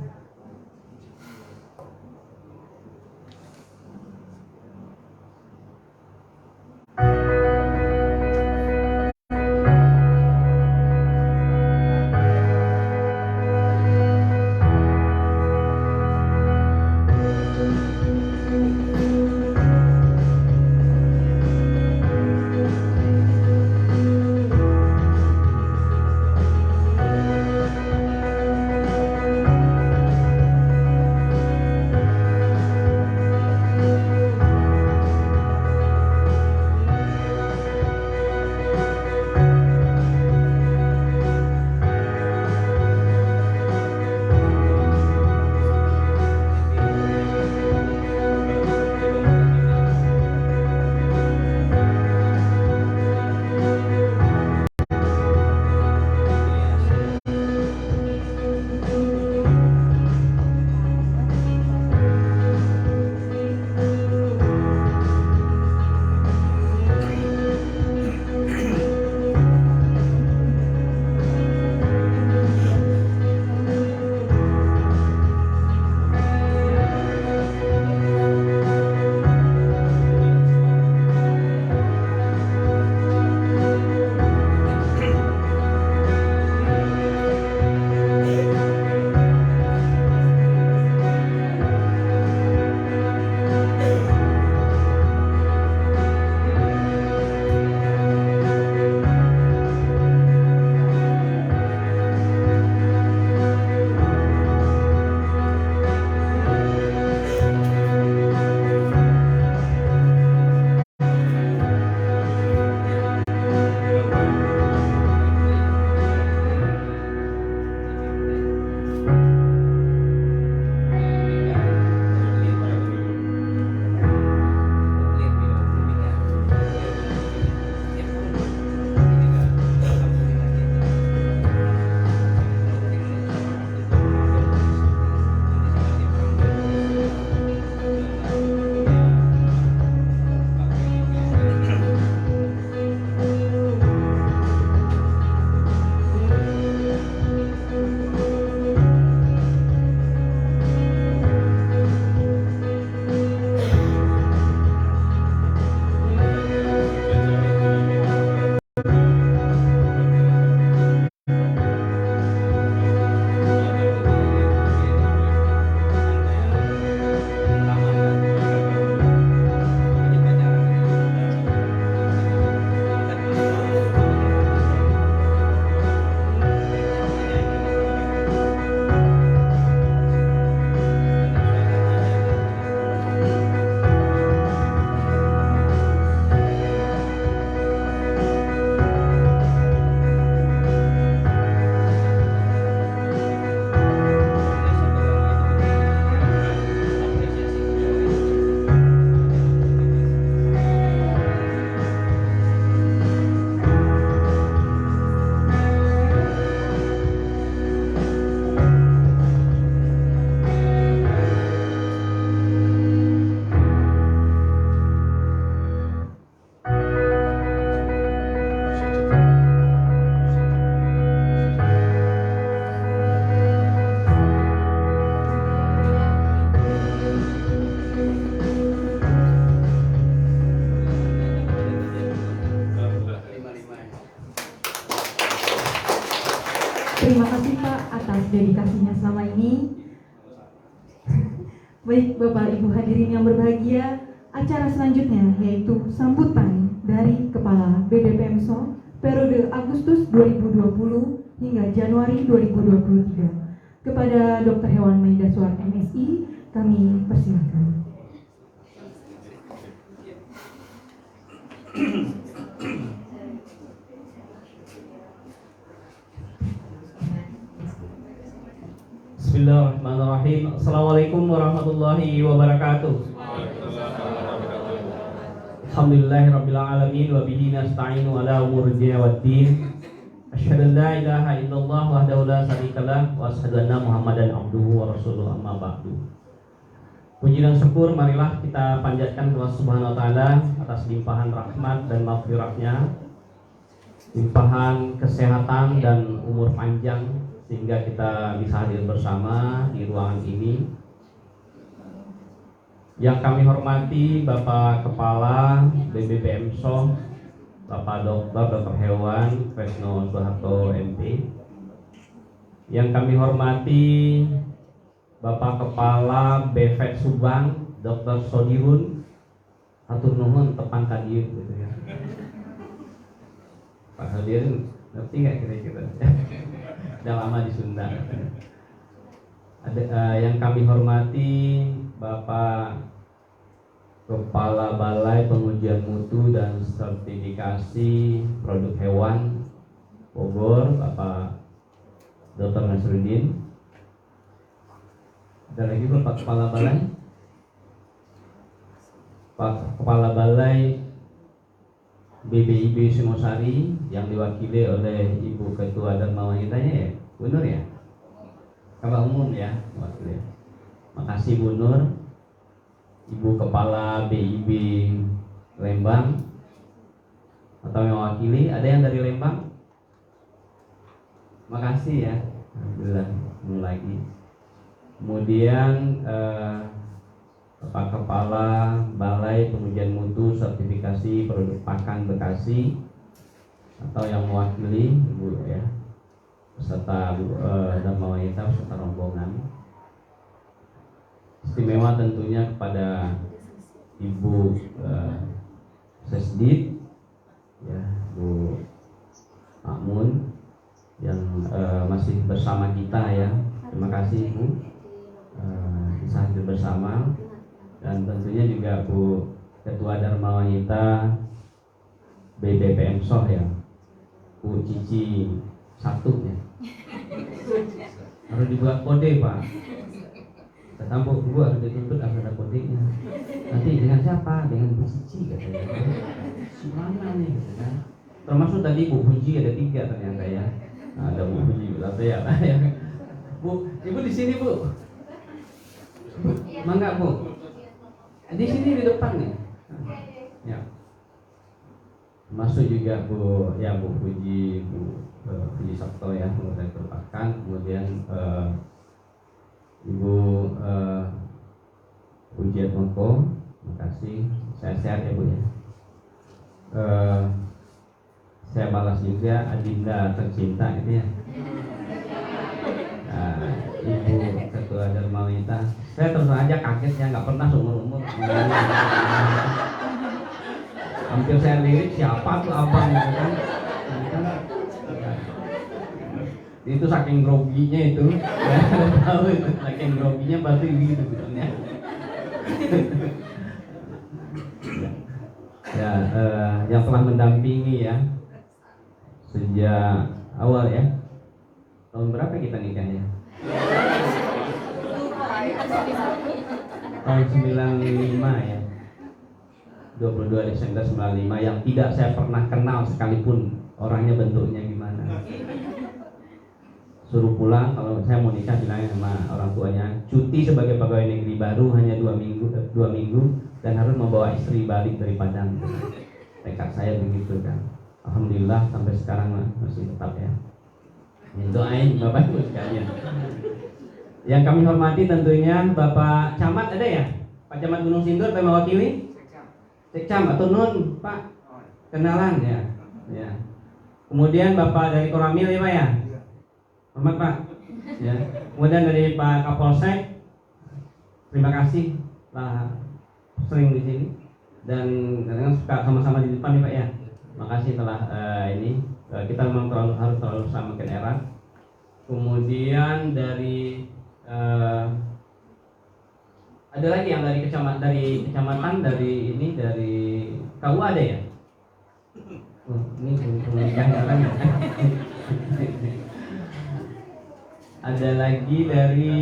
Terima kasih Pak atas dedikasinya selama ini. Baik Bapak Ibu hadirin yang berbahagia, acara selanjutnya yaitu sambutan dari Kepala BBPMSO periode Agustus 2020 hingga Januari 2023. Kepada Dr. Hewan Maidaswar MSI, kami persilakan. Bismillahirrahmanirrahim. Assalamualaikum warahmatullahi wabarakatuh. Alhamdulillahirabbil alamin wa bihi nasta'inu ala umuri dunya waddin. Asyhadu an la ilaha illallah wahdahu la syarikalah wa asyhadu anna Muhammadan abduhu wa rasuluhu amma ba'du. Puji dan syukur marilah kita panjatkan kepada Allah Subhanahu wa taala atas limpahan rahmat dan maghfirah-Nya, limpahan kesehatan dan umur panjang sehingga kita bisa hadir bersama di ruangan ini. Yang kami hormati Bapak Kepala BBPMSO, Bapak Dr. Hewan Tresno Soeharto MP. Yang kami hormati Bapak Kepala BVET Subang, Dr. Sodirun, atur nuhun tepang kadieu gitu ya. Pak Sodirun, ngerti nggak kira-kira? Udah lama di Sunda. Ada yang kami hormati Bapak Kepala Balai Pengujian Mutu dan Sertifikasi Produk Hewan Bogor, Bapak Dr. Nasruddin. Ada lagi Bapak Kepala Balai, Pak Kepala Balai BBIB Singosari yang diwakili oleh Ibu Ketua Dharma Wanitanya ya, Bu Nur ya, Kepala Umum ya, wakilnya. Makasih Bu Nur. Ibu Kepala BIB Lembang atau yang mewakili, ada yang dari Lembang? Makasih ya, alhamdulillah ketemu lagi. Kemudian Bapak Kepala Balai Pengujian Mutu Sertifikasi Produk Pakan Bekasi atau yang mewakili Ibu ya, beserta Dharma Wanita beserta rombongan. Istimewa tentunya kepada Ibu Sesdit ya, Bu Makmun yang masih bersama kita ya. Terima kasih Bu bisa hadir bersama. Dan tentunya juga Bu Ketua Dharma Wanita BBPMSO ya, Bu Cici satu ya. Harus dibuat kode Pak. Kata Bu harus dituntut harus ada kodenya. Nanti dengan siapa? Dengan Bu Cici katanya. Si mana nih gitu kan. Termasuk tadi Bu Puji ada 3 ternyata ya. Nah, ada Bu Puji berarti ya. Bu, Ibu di sini Bu. Mangga Bu. Di sini di depan nih. Ya. Masuk juga Bu ya, Bu Puji, Bu Puji Sabto ya, kemudian Perpakan, kemudian Ibu Pujiat Moko, terima kasih. Sehat-sehat ya Bu ya. Saya balas juga Adinda tercinta gitu ya. Ibu Ketua Dharma Wanita, saya terus aja kaget ya, nggak pernah seumur-umur. Hampir saya lirik siapa tuh abang gitu kan. Itu saking groginya itu, ya tahu itu saking groginya pasti gitu betulnya. Ya, yang telah mendampingi ya sejak awal ya. Tahun berapa kita nikahnya? Tahun 95 ya. 22 Desember 95 yang tidak saya pernah kenal sekalipun orangnya bentuknya gimana. Suruh pulang kalau saya mau nikah bilangnya sama orang tuanya, cuti sebagai pegawai negeri baru hanya 2 minggu dan harus membawa istri balik dari Padang. Tekad saya begitu kan. Alhamdulillah sampai sekarang masih tetap ya. Doain Bapak Ibu sekalian. Yang kami hormati tentunya Bapak Camat ada ya? Pak Camat Gunung Sindur Pak mewakili? Cekcam atau Nun Pak? Kenalan ya. Ya. Kemudian Bapak dari Koramil ya Pak ya? Hormat Pak. Ya. Kemudian dari Pak Kapolsek, terima kasih lah sering di sini dan kadang suka sama-sama di depan nih Pak ya. Makasih telah kita memang harus terlalu samakan era. Kemudian dari ada lagi yang dari kecamatan dari KU ada ya? Ini kemudian kan ya. Ada lagi dari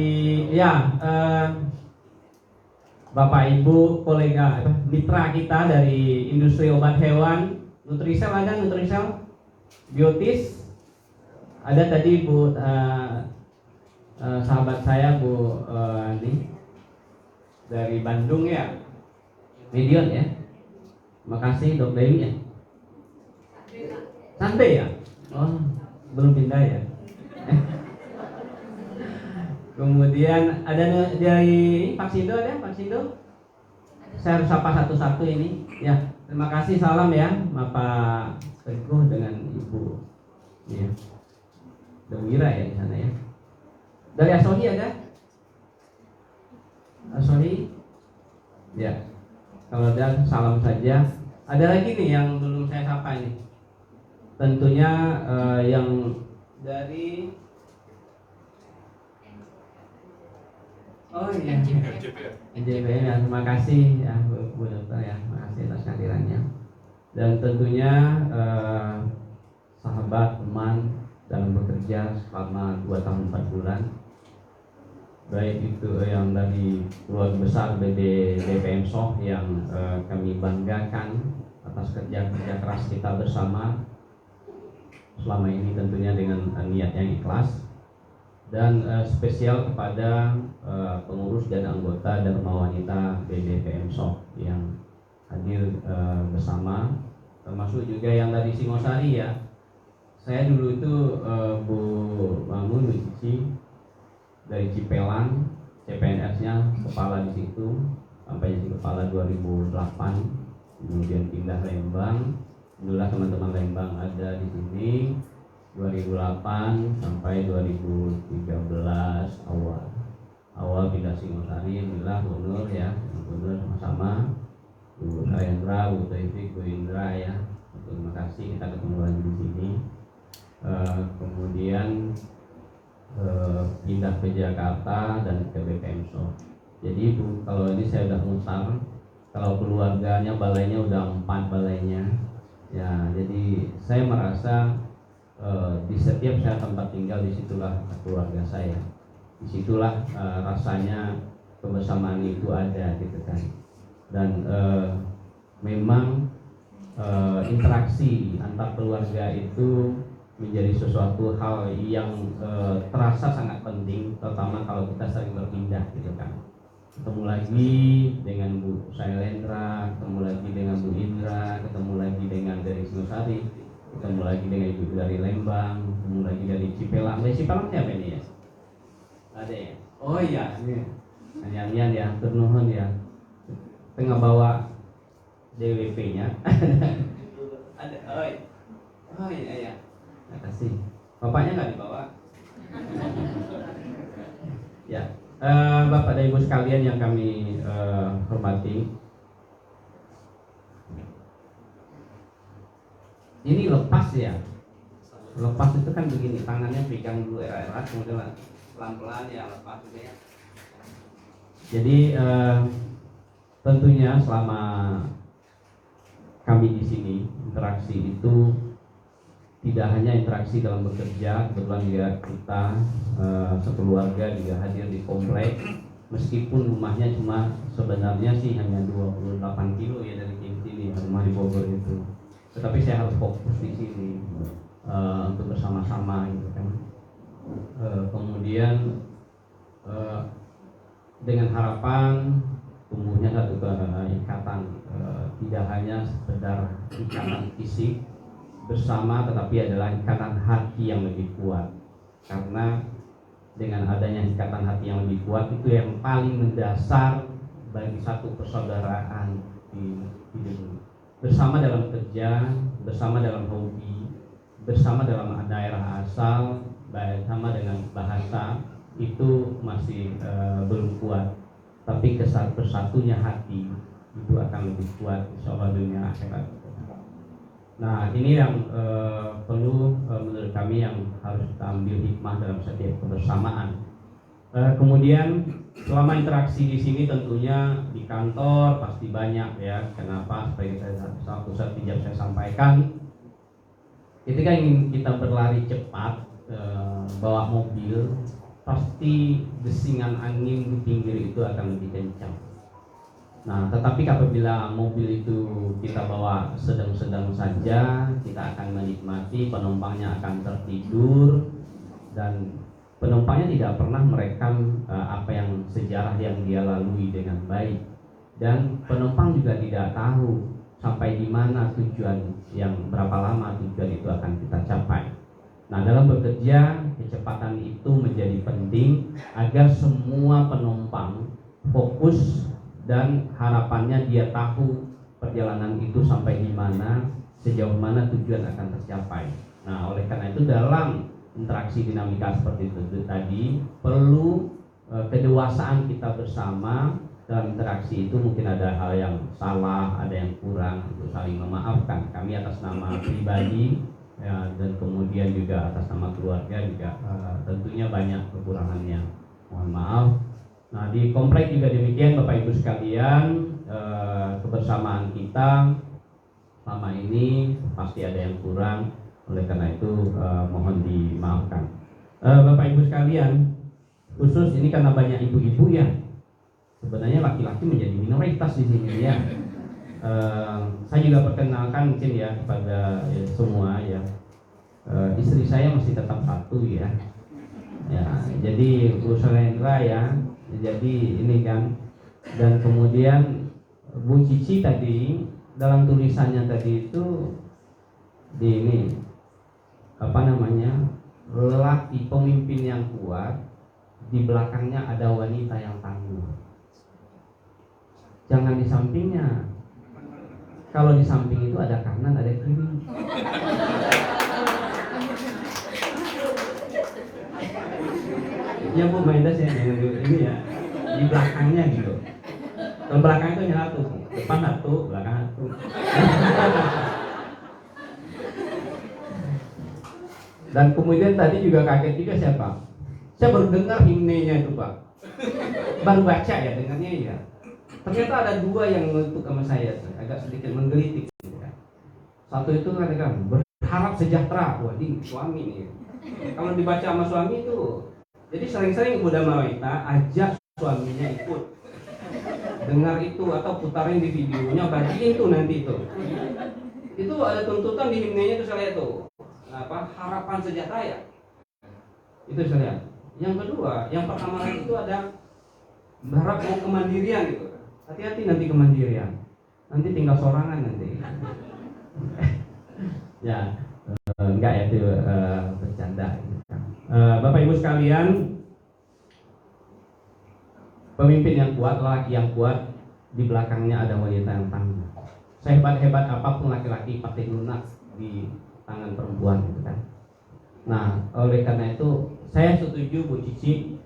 Bapak Ibu kolega mitra kita dari industri obat hewan, Nutrisel ada, Nutrisel, Biotis ada tadi Bu sahabat saya Bu ini dari Bandung ya, Medion ya. Makasih Dok Dewi ya. Santai ya? Oh, belum pindah ya. Kemudian ada dari Pak Sindo ada, Pak Sindo. Saya harus sapa satu-satu ini. Ya, terima kasih, salam ya, Bapak Teguh dengan Ibu. Ya. Dewira ya di sana ya. Dari Asohi ada? Asohi? Ya. Kalau ada salam saja. Ada lagi nih yang belum saya sapa ini. Tentunya yang dari NJP ya, terima kasih ya Bu Dokter ya, terima kasih atas kehadirannya. Dan tentunya sahabat teman dalam bekerja selama 2 tahun 4 bulan, baik itu yang dari keluarga besar BPM Soh yang kami banggakan atas kerja keras kita bersama selama ini tentunya dengan niat yang ikhlas. Dan spesial kepada pengurus dan anggota Dharma Wanita BDPM Soh yang hadir bersama, termasuk juga yang dari Singosari ya. Saya dulu itu Bu Mamun, Bu Cici dari Cipelang, CPNS-nya kepala di situ sampai jadi kepala 2008, kemudian pindah Lembang. Alhamdulillah teman-teman Lembang ada di sini 2008 sampai 2013 awal pindah Singosari. Alhamdulillah Gubernur ya, Gubernur sama-sama Bu Sarendra, Bu Taufik, Bu Indra ya. Terima kasih kita ketemu lagi di sini. Kemudian pindah ke Jakarta dan ke BPM Soh. Jadi Bu, kalau ini saya udah mutar, kalau keluarganya balainya udah 4 balainya. Ya, jadi saya merasa di setiap saya tempat tinggal disitulah keluarga saya, disitulah rasanya kebersamaan itu ada gitu kan. Dan memang interaksi antar keluarga itu menjadi sesuatu hal yang terasa sangat penting, terutama kalau kita sering berpindah gitu kan. Ketemu lagi dengan Bu Sailendra, ketemu lagi dengan Bu Indra, ketemu lagi dengan dari Singosari, ketemu lagi dengan Ibu dari Lembang, ketemu lagi dari Cipelang. Dari Cipelang siapa ini ya? Ada ya? Oh iya, ini nyanyian ya, turnuhun ya. Tengah bawa DWP-nya. Ada, oh iya ya. Terima kasih. Bapaknya nggak dibawa. Ya, Bapak dan Ibu sekalian yang kami hormati, ini lepas ya. Lepas itu kan begini, tangannya pegang dulu erat-erat, kemudian pelan-pelan ya lepas gitu ya. Jadi tentunya selama kami di sini interaksi itu tidak hanya interaksi dalam bekerja, kebetulan juga kita sekeluarga juga hadir di komplek, meskipun rumahnya cuma sebenarnya sih hanya 28 kilo ya dari sini, rumah di Bogor itu. Tetapi saya harus fokus di sini untuk bersama-sama gitu kan. Kemudian dengan harapan tumbuhnya satu ikatan, tidak hanya sekedar ikatan fisik bersama, tetapi adalah ikatan hati yang lebih kuat. Karena dengan adanya ikatan hati yang lebih kuat itu yang paling mendasar bagi satu persaudaraan di hidup ini. Bersama dalam kerja, bersama dalam hobi, bersama dalam daerah asal, sama dengan bahasa itu masih belum kuat, tapi bersatunya hati itu akan lebih kuat insya Allah dunia akhirat. Nah ini yang perlu menurut kami yang harus kita ambil hikmah dalam setiap kebersamaan. Kemudian selama interaksi di sini tentunya di kantor pasti banyak ya. Kenapa? Seperti satu yang saya sampaikan, ketika ingin kita berlari cepat bawa mobil, pasti desingan angin di pinggir itu akan lebih kencang. Nah, tetapi apabila mobil itu kita bawa sedang-sedang saja, kita akan menikmati, penumpangnya akan tertidur dan penumpangnya tidak pernah merekam apa yang sejarah yang dia lalui dengan baik, dan penumpang juga tidak tahu sampai di mana tujuan, yang berapa lama tujuan itu akan kita capai. Nah, dalam bekerja kecepatan itu menjadi penting agar semua penumpang fokus dan harapannya dia tahu perjalanan itu sampai di mana, sejauh mana tujuan akan tercapai. Nah, oleh karena itu dalam interaksi dinamika seperti itu tadi perlu kedewasaan kita bersama. Dalam interaksi itu mungkin ada hal yang salah, ada yang kurang, untuk saling memaafkan. Kami atas nama pribadi ya, dan kemudian juga atas nama keluarga juga tentunya banyak kekurangannya, mohon maaf. Nah, di komplek juga demikian Bapak Ibu sekalian, kebersamaan kita selama ini pasti ada yang kurang, oleh karena itu mohon dimaafkan. Bapak Ibu sekalian, khusus ini karena banyak ibu-ibu ya, sebenarnya laki-laki menjadi minoritas di sini ya. Saya juga perkenalkan mungkin ya kepada semua ya, istri saya masih tetap satu ya. Ya, jadi Bu Solendra ya, jadi ini kan, dan kemudian Bu Cici tadi dalam tulisannya tadi itu di ini apa namanya, lelaki pemimpin yang kuat, di belakangnya ada wanita yang tangguh. Jangan di sampingnya. Kalau di samping itu ada kanan, ada kiri. Ya Bu Maindas ya, ini ya di belakangnya gitu. Kalau belakang itu hanya satu, depan satu, belakang satu. Dan kemudian tadi juga kaget juga siapa? Saya baru dengar himnenya itu Pak. Baru baca ya, dengarnya ya. Ternyata ada dua yang menentuk sama saya, agak sedikit menggelitik. Satu itu katakan berharap sejahtera, wah ini suami nih. Kalau dibaca sama suami itu, jadi sering-sering udah wanita ajak suaminya ikut dengar itu atau putarin di videonya, bagiin tuh nanti itu. Itu ada tuntutan di himnenya itu saya lihat tuh. Apa harapan sejahtera ya? Itu saya lihat. Yang kedua, yang pertama lagi itu ada berharap mau kemandirian gitu. Hati-hati nanti kemandirian, nanti tinggal sorangan nanti. Ya, enggak ya itu bercanda. Bapak Ibu sekalian, pemimpin yang kuat, lelaki yang kuat, di belakangnya ada wanita yang tangguh. Sehebat-hebat apapun laki-laki pasti lunak di tangan perempuan gitu kan. Nah, oleh karena itu saya setuju Bu Cici,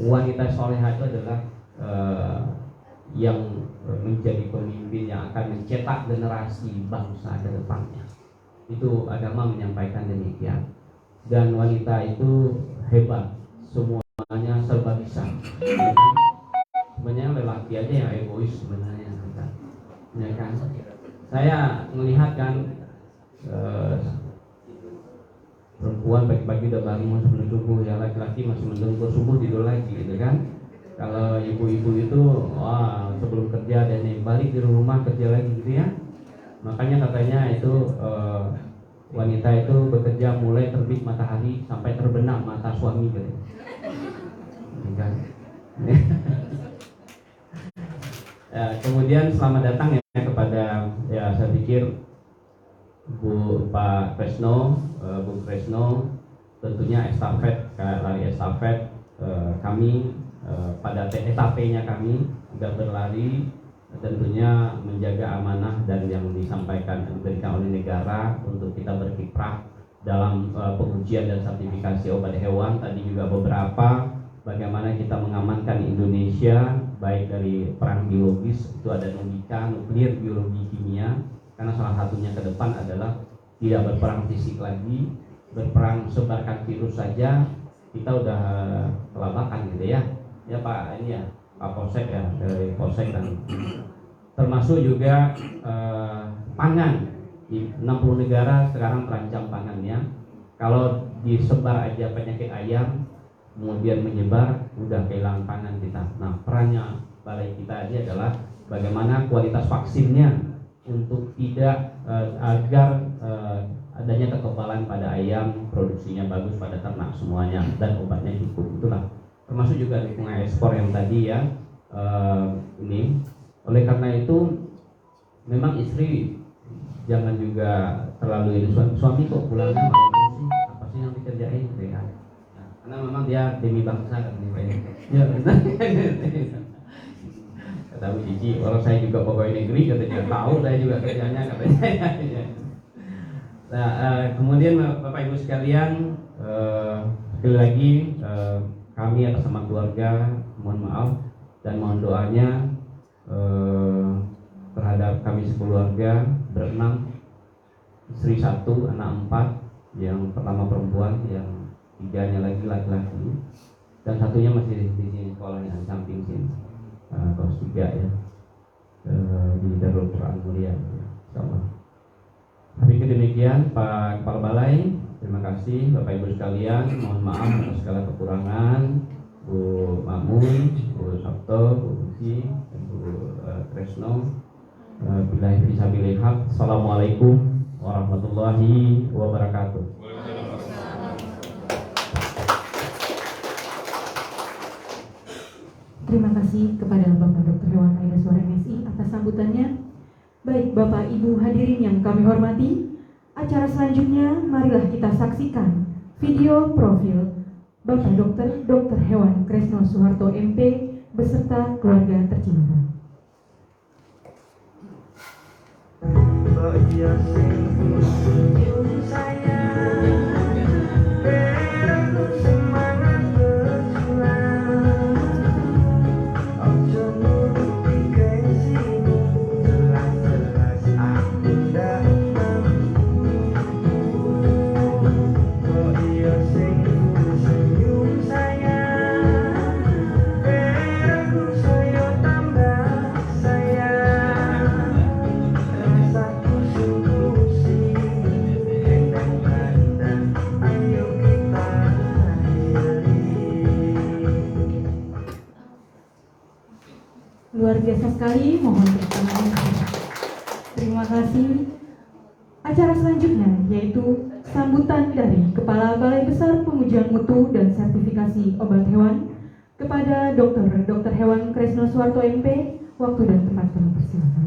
wanita soleha itu adalah yang menjadi pemimpin yang akan mencetak generasi bangsa ke depannya. Itu agama menyampaikan demikian. Dan wanita itu hebat, semuanya serba bisa. Sebenarnya lelaki aja yang egois sebenarnya kan. Ya kan? Saya melihat kan perempuan pagi-pagi udah bangun sebelum subuh, ya laki-laki masih menunggu subuh tidur lagi gitu kan. Kalau ibu-ibu itu wah sebelum kerja dan balik di rumah kerja lagi gitu ya. Makanya katanya itu wanita itu bekerja mulai terbit matahari sampai terbenam mata suami gitu. Kan? Ya, kemudian selamat datang ya kepada ya saya pikir Pak Kresno, Bu Kresno, tentunya estafet lari estafet kami pada etapenya kami juga berlari, tentunya menjaga amanah dan yang disampaikan diberikan oleh negara untuk kita berkiprah dalam pengujian dan sertifikasi obat hewan. Tadi juga beberapa bagaimana kita mengamankan Indonesia baik dari perang biologis, itu ada nuklir, biologi, kimia, karena salah satunya ke depan adalah tidak berperang fisik lagi, berperang sebarkan virus saja kita udah kelabakan gitu ya. Ya Pak, ini ya Pak Polsek ya, dari Polsek, dan termasuk juga pangan. Di 60 negara sekarang terancam pangannya. Kalau disebar aja penyakit ayam kemudian menyebar, udah kehilangan pangan kita. Nah, perannya balai kita ini adalah bagaimana kualitas vaksinnya untuk tidak agar adanya kekebalan pada ayam, produksinya bagus pada ternak semuanya, dan obatnya cukup. Itulah termasuk juga dukungan ekspor yang tadi ya. Ini oleh karena itu memang istri jangan juga terlalu ini, suami kok pulangnya malam terus sih, apa sih yang dikerjain gitu ya. Nah, karena memang dia demi bangsa kan ya, kata Bu Cici, orang saya juga pegawai negeri katanya, tahu saya juga kerjanya katanya. Nah, kemudian Bapak Ibu sekalian, sekali lagi kami atas nama keluarga mohon maaf dan mohon doanya terhadap kami sekeluarga berenam, istri 1, anak 4, yang pertama perempuan, yang 3-nya lagi laki-laki, dan 1-nya masih di sini sekolahnya di samping sini, kelas 3 ya, di Darul Quran Mulia, insyaallah. Tapi demikian Pak Kepala Balai, terima kasih Bapak Ibu sekalian, mohon maaf atas segala kekurangan, Bu Mamun, Bu Sabto, Bu Busi, dan Bu Tresno. Billahi fisabilil haq. Assalamualaikum warahmatullahi wabarakatuh. Terima kasih kepada Bapak Dr. Hewan Kailaswara MSI atas sambutannya. Baik Bapak Ibu hadirin yang kami hormati, acara selanjutnya marilah kita saksikan video profil Bapak Dr. Hewan Kresno Suharto MP beserta keluarga tercinta. Oh iya senyum sayang, beriku semangat berjuang. Ojo nuruti gengsimu, jelas-jelas aku ndak mampu. Oh iya senyum sayang, beriku saya tambah sayang. Rasaku sungguh sih endang pandang, ayo kita akhiri. Luar biasa sekali, mohon tepuk tangan. Terima kasih. Acara selanjutnya yaitu sambutan dari Kepala Balai Besar Pengujian Mutu dan Sertifikasi Obat Hewan kepada Dr. Hewan Kresno Suharto MP. Waktu dan tempat kami persilakan.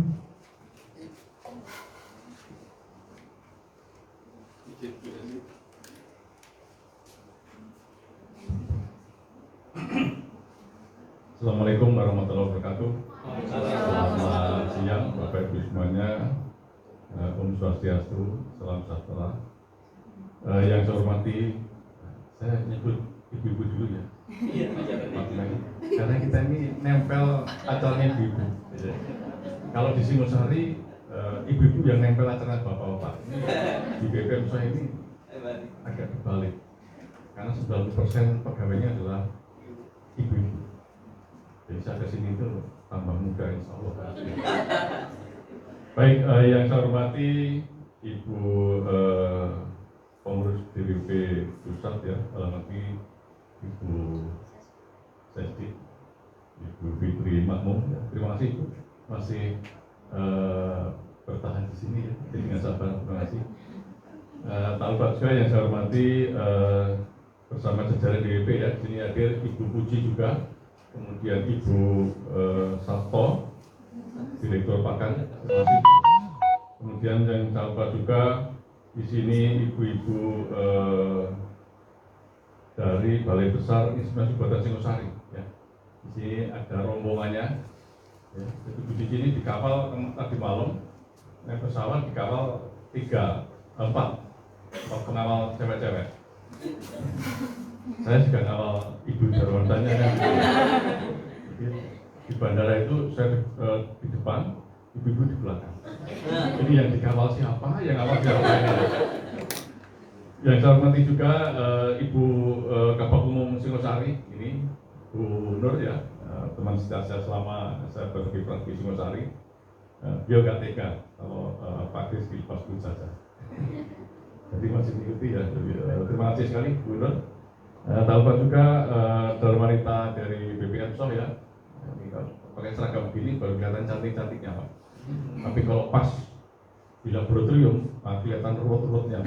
Assalamualaikum warahmatullahi wabarakatuh. Selamat siang Bapak Ibu semuanya. Om Swastiastu, salam sejahtera. Yang saya hormati, saya nyebut ibu-ibu dulu ya. Karena kita ini nempel acaranya ibu-ibu. Kalau di Singosari, ibu-ibu yang nempel acara bapak-bapak. Ini di BPM saya ini agak terbalik. Karena 90% pegawainya adalah ibu-ibu. Jadi saya kesini itu tambah muda insya Allah. Baik, yang saya hormati Ibu pengurus DPP Pusat ya, lagi Ibu Sesti, Ibu Fitri Makmum, ya. Terima kasih Ibu masih bertahan di sini ya, dengan sabar. Terima kasih. Pak juga yang saya hormati bersama jajaran DPP ya, di sini hadir Ibu Puji juga. Kemudian Ibu Sabto, Direktur Pakan, terima kasih. Kemudian yang sahabat juga di sini ibu-ibu dari Balai Besar Inseminasi Buatan Singosari. Ya. Di sini ada rombongannya. Ya. Ibu di sini di kapal tadi malam, naik pesawat di kapal 4. pengawal cewek-cewek. Saya juga ngawal ibu darwantanya kan. Jadi, di bandara itu saya di depan, ibu-ibu di belakang. Jadi yang dikawal siapa, yang ngawal siapa ini. Yang saya hormati juga Ibu Kabak Umum Singosari ini, Bu Nur ya, teman sejak saya selama saya berkiprah di Singosari. Dia nggak tega kalau Pak Kris dilepas begitu saja. Jadi masih mengikuti ya. Jadi, terima kasih sekali Bu Nur. Tak lupa juga dari wanita dari BPM Soh ya. Ini kalau pakai seragam begini baru kelihatan cantik-cantiknya Pak. Tapi kalau pas di laboratorium, kelihatan ruwet-ruwetnya.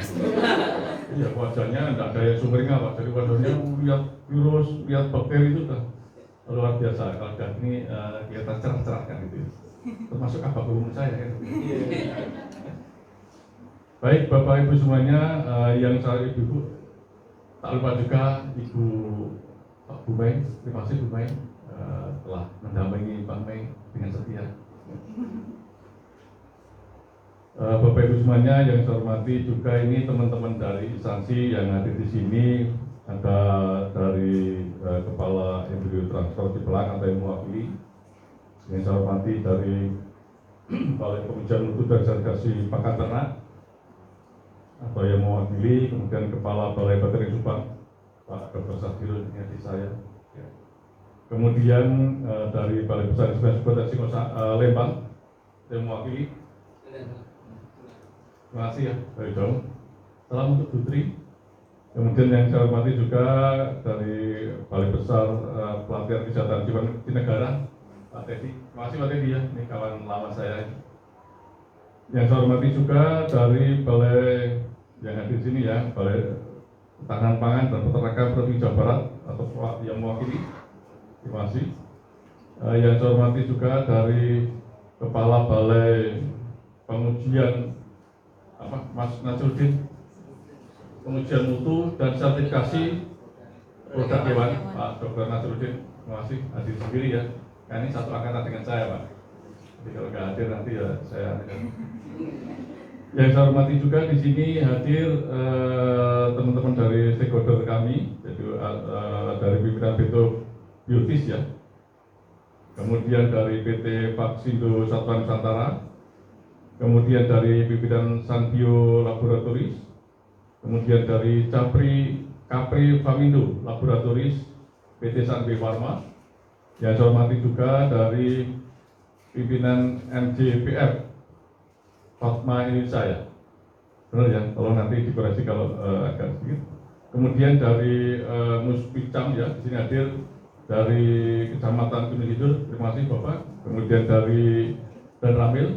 Iya, wajahnya tidak ada yang sumringah Pak. Jadi wajahnya lihat virus, lihat bakteri itu sudah luar biasa. Kalau sudah ini kelihatan cerah-cerah kan itu. Termasuk apa umum saya kan. Baik Bapak Ibu semuanya, yang saya ibu, tak lupa juga Ibu Pak Bu Mei. Terima kasih Bu Mei telah mendampingi Pak Mei dengan setia. Bapak Ibu semuanya yang saya hormati juga ini teman-teman dari instansi yang hadir di sini, ada dari Kepala Embrio Transport Cipelang atau yang mewakili, yang saya hormati dari Balai Pengujian Mutu dan Sertifikasi Pakan Ternak atau yang mewakili, kemudian Kepala Balai Baterai Subang Pak Dr. Sadil ini di saya, kemudian dari Balai Besar Ekspedisi Lembang yang mewakili. Terima kasih ya, dari jauh. Salam untuk Putri. Kemudian yang saya hormati juga dari Balai Besar Pelatihan Kesehatan Jiwa di Negara, Pak Teddy. Terima kasih Pak Teddy ya, ini kawan lama saya. Yang saya hormati juga dari Balai yang hadir di sini ya, Balai Ketahanan Pangan dan Peternakan Provinsi Jawa Barat atau yang mewakili. Terima kasih. Yang saya hormati juga dari Kepala Balai Pengujian Mas Nasruddin, pengujian mutu dan sertifikasi produk hewan, Pak Dr. Nasruddin. Terima kasih hadir sendiri ya. Nah, ini satu angkatan dengan saya Pak. Jadi kalau nggak hadir nanti ya saya. Yang saya hormati juga di sini hadir teman-teman dari stakeholder kami, jadi dari pimpinan Beto Biotis ya. Kemudian dari PT Vaksindo Satuan Nusantara, kemudian dari pimpinan Sanbio Laboratoris, kemudian dari Capri Famindo Laboratoris PT Sanbe Pharma. Yang saya hormati juga dari pimpinan MJPF Fatma Indonesia ya. Benar ya, kalau nanti dikoreksi kalau agak sedikit. Kemudian dari Muspicam ya, di sini hadir dari Kecamatan Gunung Kidul, terima kasih Bapak. Kemudian dari Dan Ramil,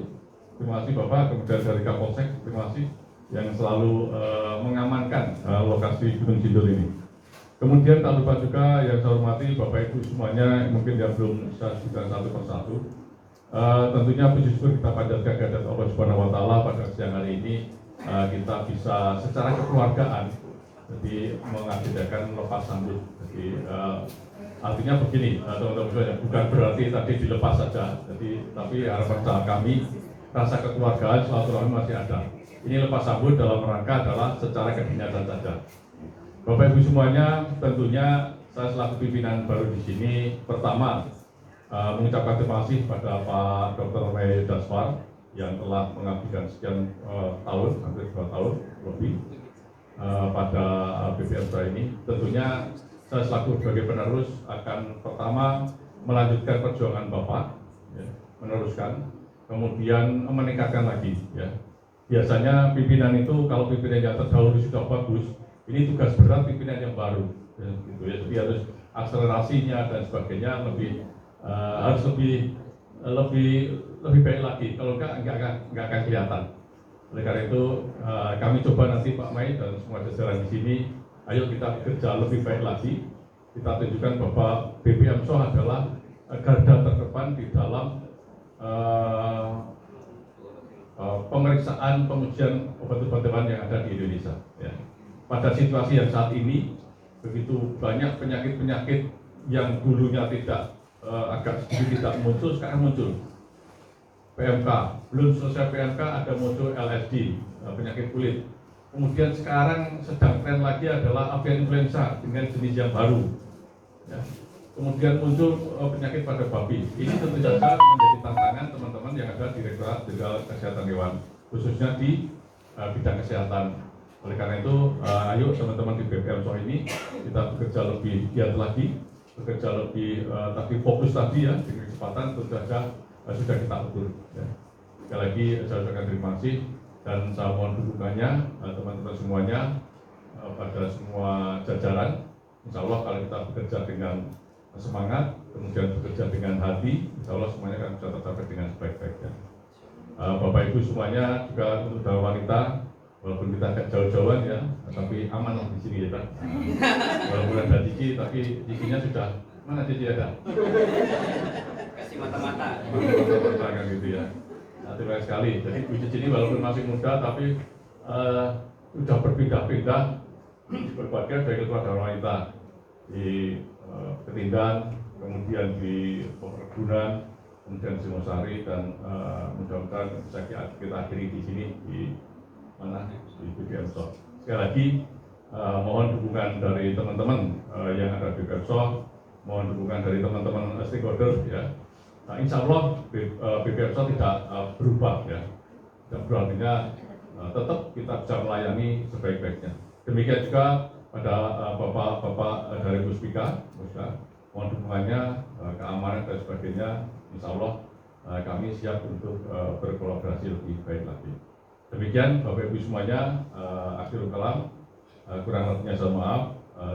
terima kasih Bapak. Kemudian dari Kapolsek, terima kasih yang selalu mengamankan lokasi Gunung Kidul ini. Kemudian tak lupa juga yang saya hormati Bapak Ibu semuanya, mungkin yang belum saya sebutkan satu persatu. Tentunya puji syukur kita panjatkan kehadirat Allah Subhanahu Wa Taala pada siang hari ini kita bisa secara kekeluargaan jadi mengagendakan lepas sambut. Jadi artinya begini teman-teman, bukan berarti tadi dilepas saja. Jadi tapi harapan kami rasa kekeluargaan silaturahmi masih ada. Ini lepas sambut dalam rangka adalah secara kedinasan saja. Bapak Ibu semuanya, tentunya saya selaku pimpinan baru di sini, pertama mengucapkan terima kasih pada Pak Dr. Mei Daswar yang telah mengabdikan sekian tahun, hampir 2 tahun lebih pada BPM ini. Tentunya saya selaku sebagai penerus akan pertama melanjutkan perjuangan Bapak, ya, meneruskan, kemudian meningkatkan lagi. Ya. Biasanya pimpinan itu kalau pimpinan yang terdahulu sudah bagus, ini tugas berat pimpinan yang baru, ya, gitu ya. Jadi harus akselerasinya dan sebagainya harus lebih baik lagi. Kalau enggak akan kelihatan. Oleh karena itu kami coba nanti Pak Mei dan semua jajaran di sini, ayo kita bekerja lebih baik lagi. Kita tunjukkan bahwa BPM Soh adalah garda terdepan di dalam pemeriksaan pengujian obat-obat hewan yang ada di Indonesia. Ya. Pada situasi yang saat ini, begitu banyak penyakit-penyakit yang dulunya agak sedikit tidak muncul, sekarang muncul. PMK, belum selesai PMK ada muncul LSD, penyakit kulit. Kemudian sekarang sedang tren lagi adalah avian influenza dengan jenis yang baru. Ya. Kemudian muncul penyakit pada babi. Ini tentu saja menjadi tantangan teman-teman yang ada di Direktorat Jenderal Kesehatan Hewan, khususnya di bidang kesehatan. Oleh karena itu, ayo teman-teman di BPMSO ini kita bekerja lebih giat lagi, bekerja lebih tapi fokus tadi ya, dengan kecepatan tentu saja sudah kita atur. Ya. Sekali lagi saya ucapkan terima kasih dan saya mohon dukungannya teman-teman semuanya pada semua jajaran. Insya Allah kalau kita bekerja dengan semangat, kemudian bekerja dengan hati, insya Allah semuanya akan bisa tercapai dengan sebaik-baiknya. Bapak Ibu semuanya juga untuk dalam wanita, walaupun kita agak jauh-jauhan ya, tapi aman lah di sini ya Pak. Walaupun ada Cici, tapi Cicinya sudah mana Cici ada? Kasih mata-mata. Mata-mata kan gitu ya. Terima kasih sekali. Jadi Bu Cici ini walaupun masih muda, tapi sudah berpindah-pindah di berbagai keluarga dan wanita di Ketindan, kemudian di Perkebunan, kemudian di Singosari, dan mudah-mudahan bisa kita akhiri di sini di mana di BPMSO. Sekali lagi mohon dukungan dari teman-teman yang ada di BPMSO, mohon dukungan dari teman-teman stakeholder ya. Nah, insya Allah BPMSO tidak berubah ya, dan berartinya tetap kita bisa melayani sebaik-baiknya. Demikian juga pada bapak-bapak dari Puspika, mohon dukungannya, keamanan dan sebagainya. Insya Allah kami siap untuk berkolaborasi lebih baik lagi. Demikian Bapak Ibu semuanya, akhirul kalam, kurang lebihnya saya maaf.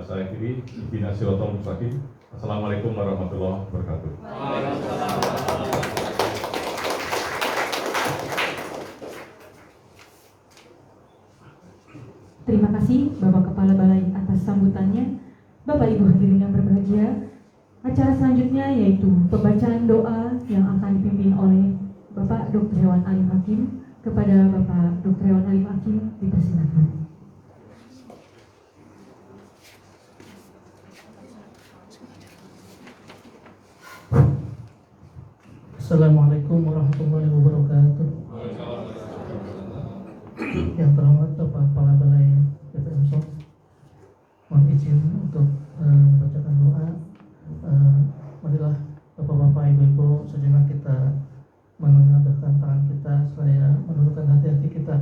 Saya akhiri, Ibina Siratul Mustaqim. Assalamualaikum warahmatullahi wabarakatuh. Terima kasih Bapak Kepala Balai atas sambutannya. Bapak Ibu hadirin yang berbahagia, acara selanjutnya yaitu pembacaan doa yang akan dipimpin oleh Bapak Dr. Hewan Alim Hakim. Kepada Bapak Dr. Hewan Alim Hakim dipersilakan. Assalamualaikum warahmatullahi wabarakatuh. Yang terhormat Bapak Kepala Balai BPMSO, mohon izin untuk membacakan doa. Marilah Bapak-bapak, Ibu-ibu, sejenak kita menengadahkan tangan kita seraya menundukkan hati-hati kita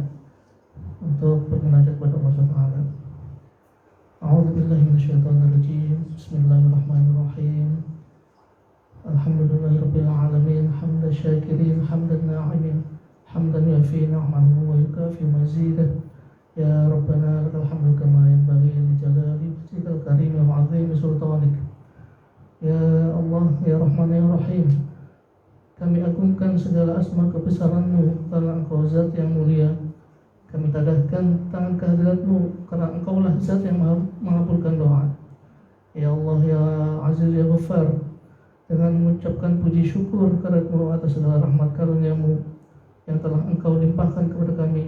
untuk bermunajat kepada Allah SWT. A'udzubillahi minasyaitonirrajim. Bismillahirrahmanirrahim. Alhamdulillahirabbil alamin, hamdan syakirin, hamdan na'imin, hamdan yafi ni'amahu wa yukafi mazidah. Ya Rabbana lakal hamdu kama yanbaghi li jalali wajhikal karim wa 'azimi sultanik. Ya Allah, ya Rahman, ya Rahim, kami agungkan segala asma kebesaran-Mu karena Engkau zat yang mulia. Kami tadahkan tangan kehadirat-Mu karena Engkaulah zat yang mengabulkan doa. Ya Allah, ya Aziz, ya Ghaffar, dengan mengucapkan puji syukur kehadirat-Mu atas segala rahmat karunia-Mu yang telah Engkau limpahkan kepada kami.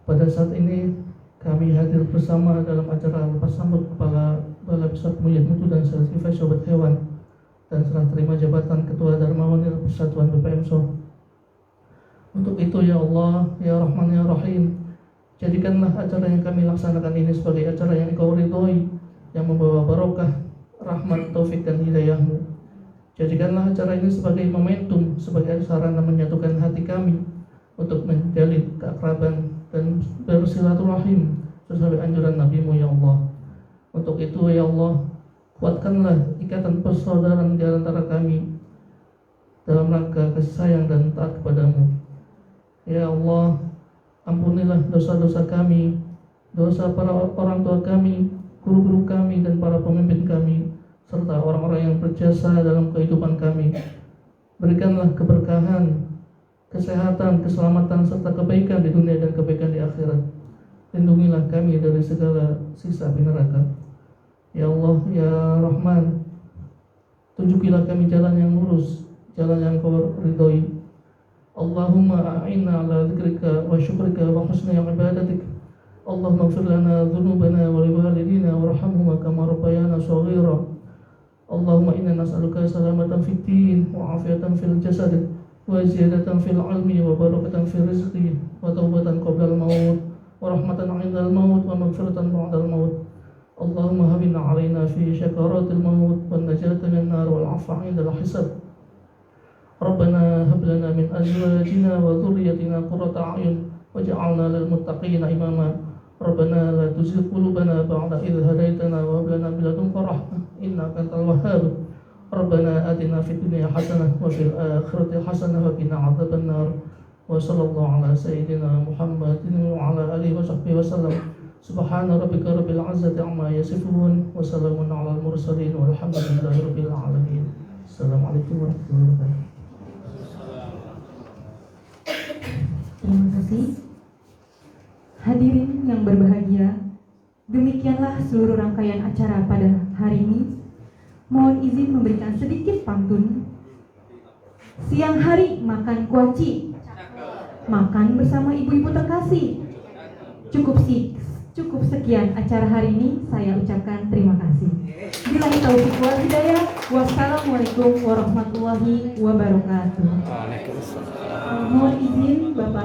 Pada saat ini kami hadir bersama dalam acara lepas sambut Kepala Balai Besar Pemulihan Mutu dan Sertifikasi Sobat Hewan dan serah terima jabatan Ketua Darmawanil Persatuan BPMSO. Untuk itu ya Allah, ya Rahman, ya Rahim, jadikanlah acara yang kami laksanakan ini sebagai acara yang Engkau ridhoi, yang membawa barokah, rahmat, taufik dan hidayah-Mu. Jadikanlah acara ini sebagai momentum, sebagai sarana menyatukan hati kami untuk menjalin keakraban dan bersilaturahim sesuai anjuran Nabi-Mu ya Allah. Untuk itu ya Allah, kuatkanlah ikatan persaudaraan di antara kami dalam rangka kasih sayang dan taat kepada-Mu. Ya Allah, ampunilah dosa-dosa kami, dosa para orang tua kami, guru-guru kami dan para pemimpin kami, serta orang-orang yang berjasa dalam kehidupan kami. Berikanlah keberkahan, kesehatan, keselamatan, serta kebaikan di dunia dan kebaikan di akhirat. Lindungilah kami dari segala siksa api neraka. Ya Allah, ya Rahman, tunjukilah kami jalan yang lurus, jalan yang Kau ridhoi. Allahumma a'inna ala dzikrika wa syukrika wa husni ibadatik. Allahumma ighfir lana dhunubana wa liwalidina warhamhuma kama rabbayana shaghira. Allahumma inna nas'aluka salamatan fid din wa afiyatan fil jasad wa ziyadatan fil ilmi wa barakatan fil rizqi wa taubatan qabla al-maut wa ورحمة عند الموت ومغفرة بعد الموت. اللهم هبنا علينا في شكرات الموت والنجاة من النار والعفو عند الحساب. ربنا هب لنا من أزواجنا وذريتنا قرة أعين واجعلنا للمتقين إماما. ربنا لا تزغ قلوبنا بعد إذ هديتنا وهب لنا من لدنك رحمة إنك أنت الوهاب. ربنا آتنا في الدنيا حسنة وفي الآخرة حسنة وقنا عذاب النار. وصلى الله على سيدنا محمد وعلى آله وصحبه وسلم. سبحان ربك رب العزة عما يصفون وسلام على المرسلين والحمد لله رب العالمين. السلام عليكم ورحمة الله وبركاته. Terima kasih. Hadirin yang berbahagia, demikianlah seluruh rangkaian acara pada hari ini. Mohon izin memberikan sedikit pantun. Siang hari makan kuaci, makan bersama ibu-ibu terkasih. Cukup sekian acara hari ini, saya ucapkan terima kasih. Billahi taufiq wal hidayah. Wassalamualaikum warahmatullahi wabarakatuh. Mohon izin Bapak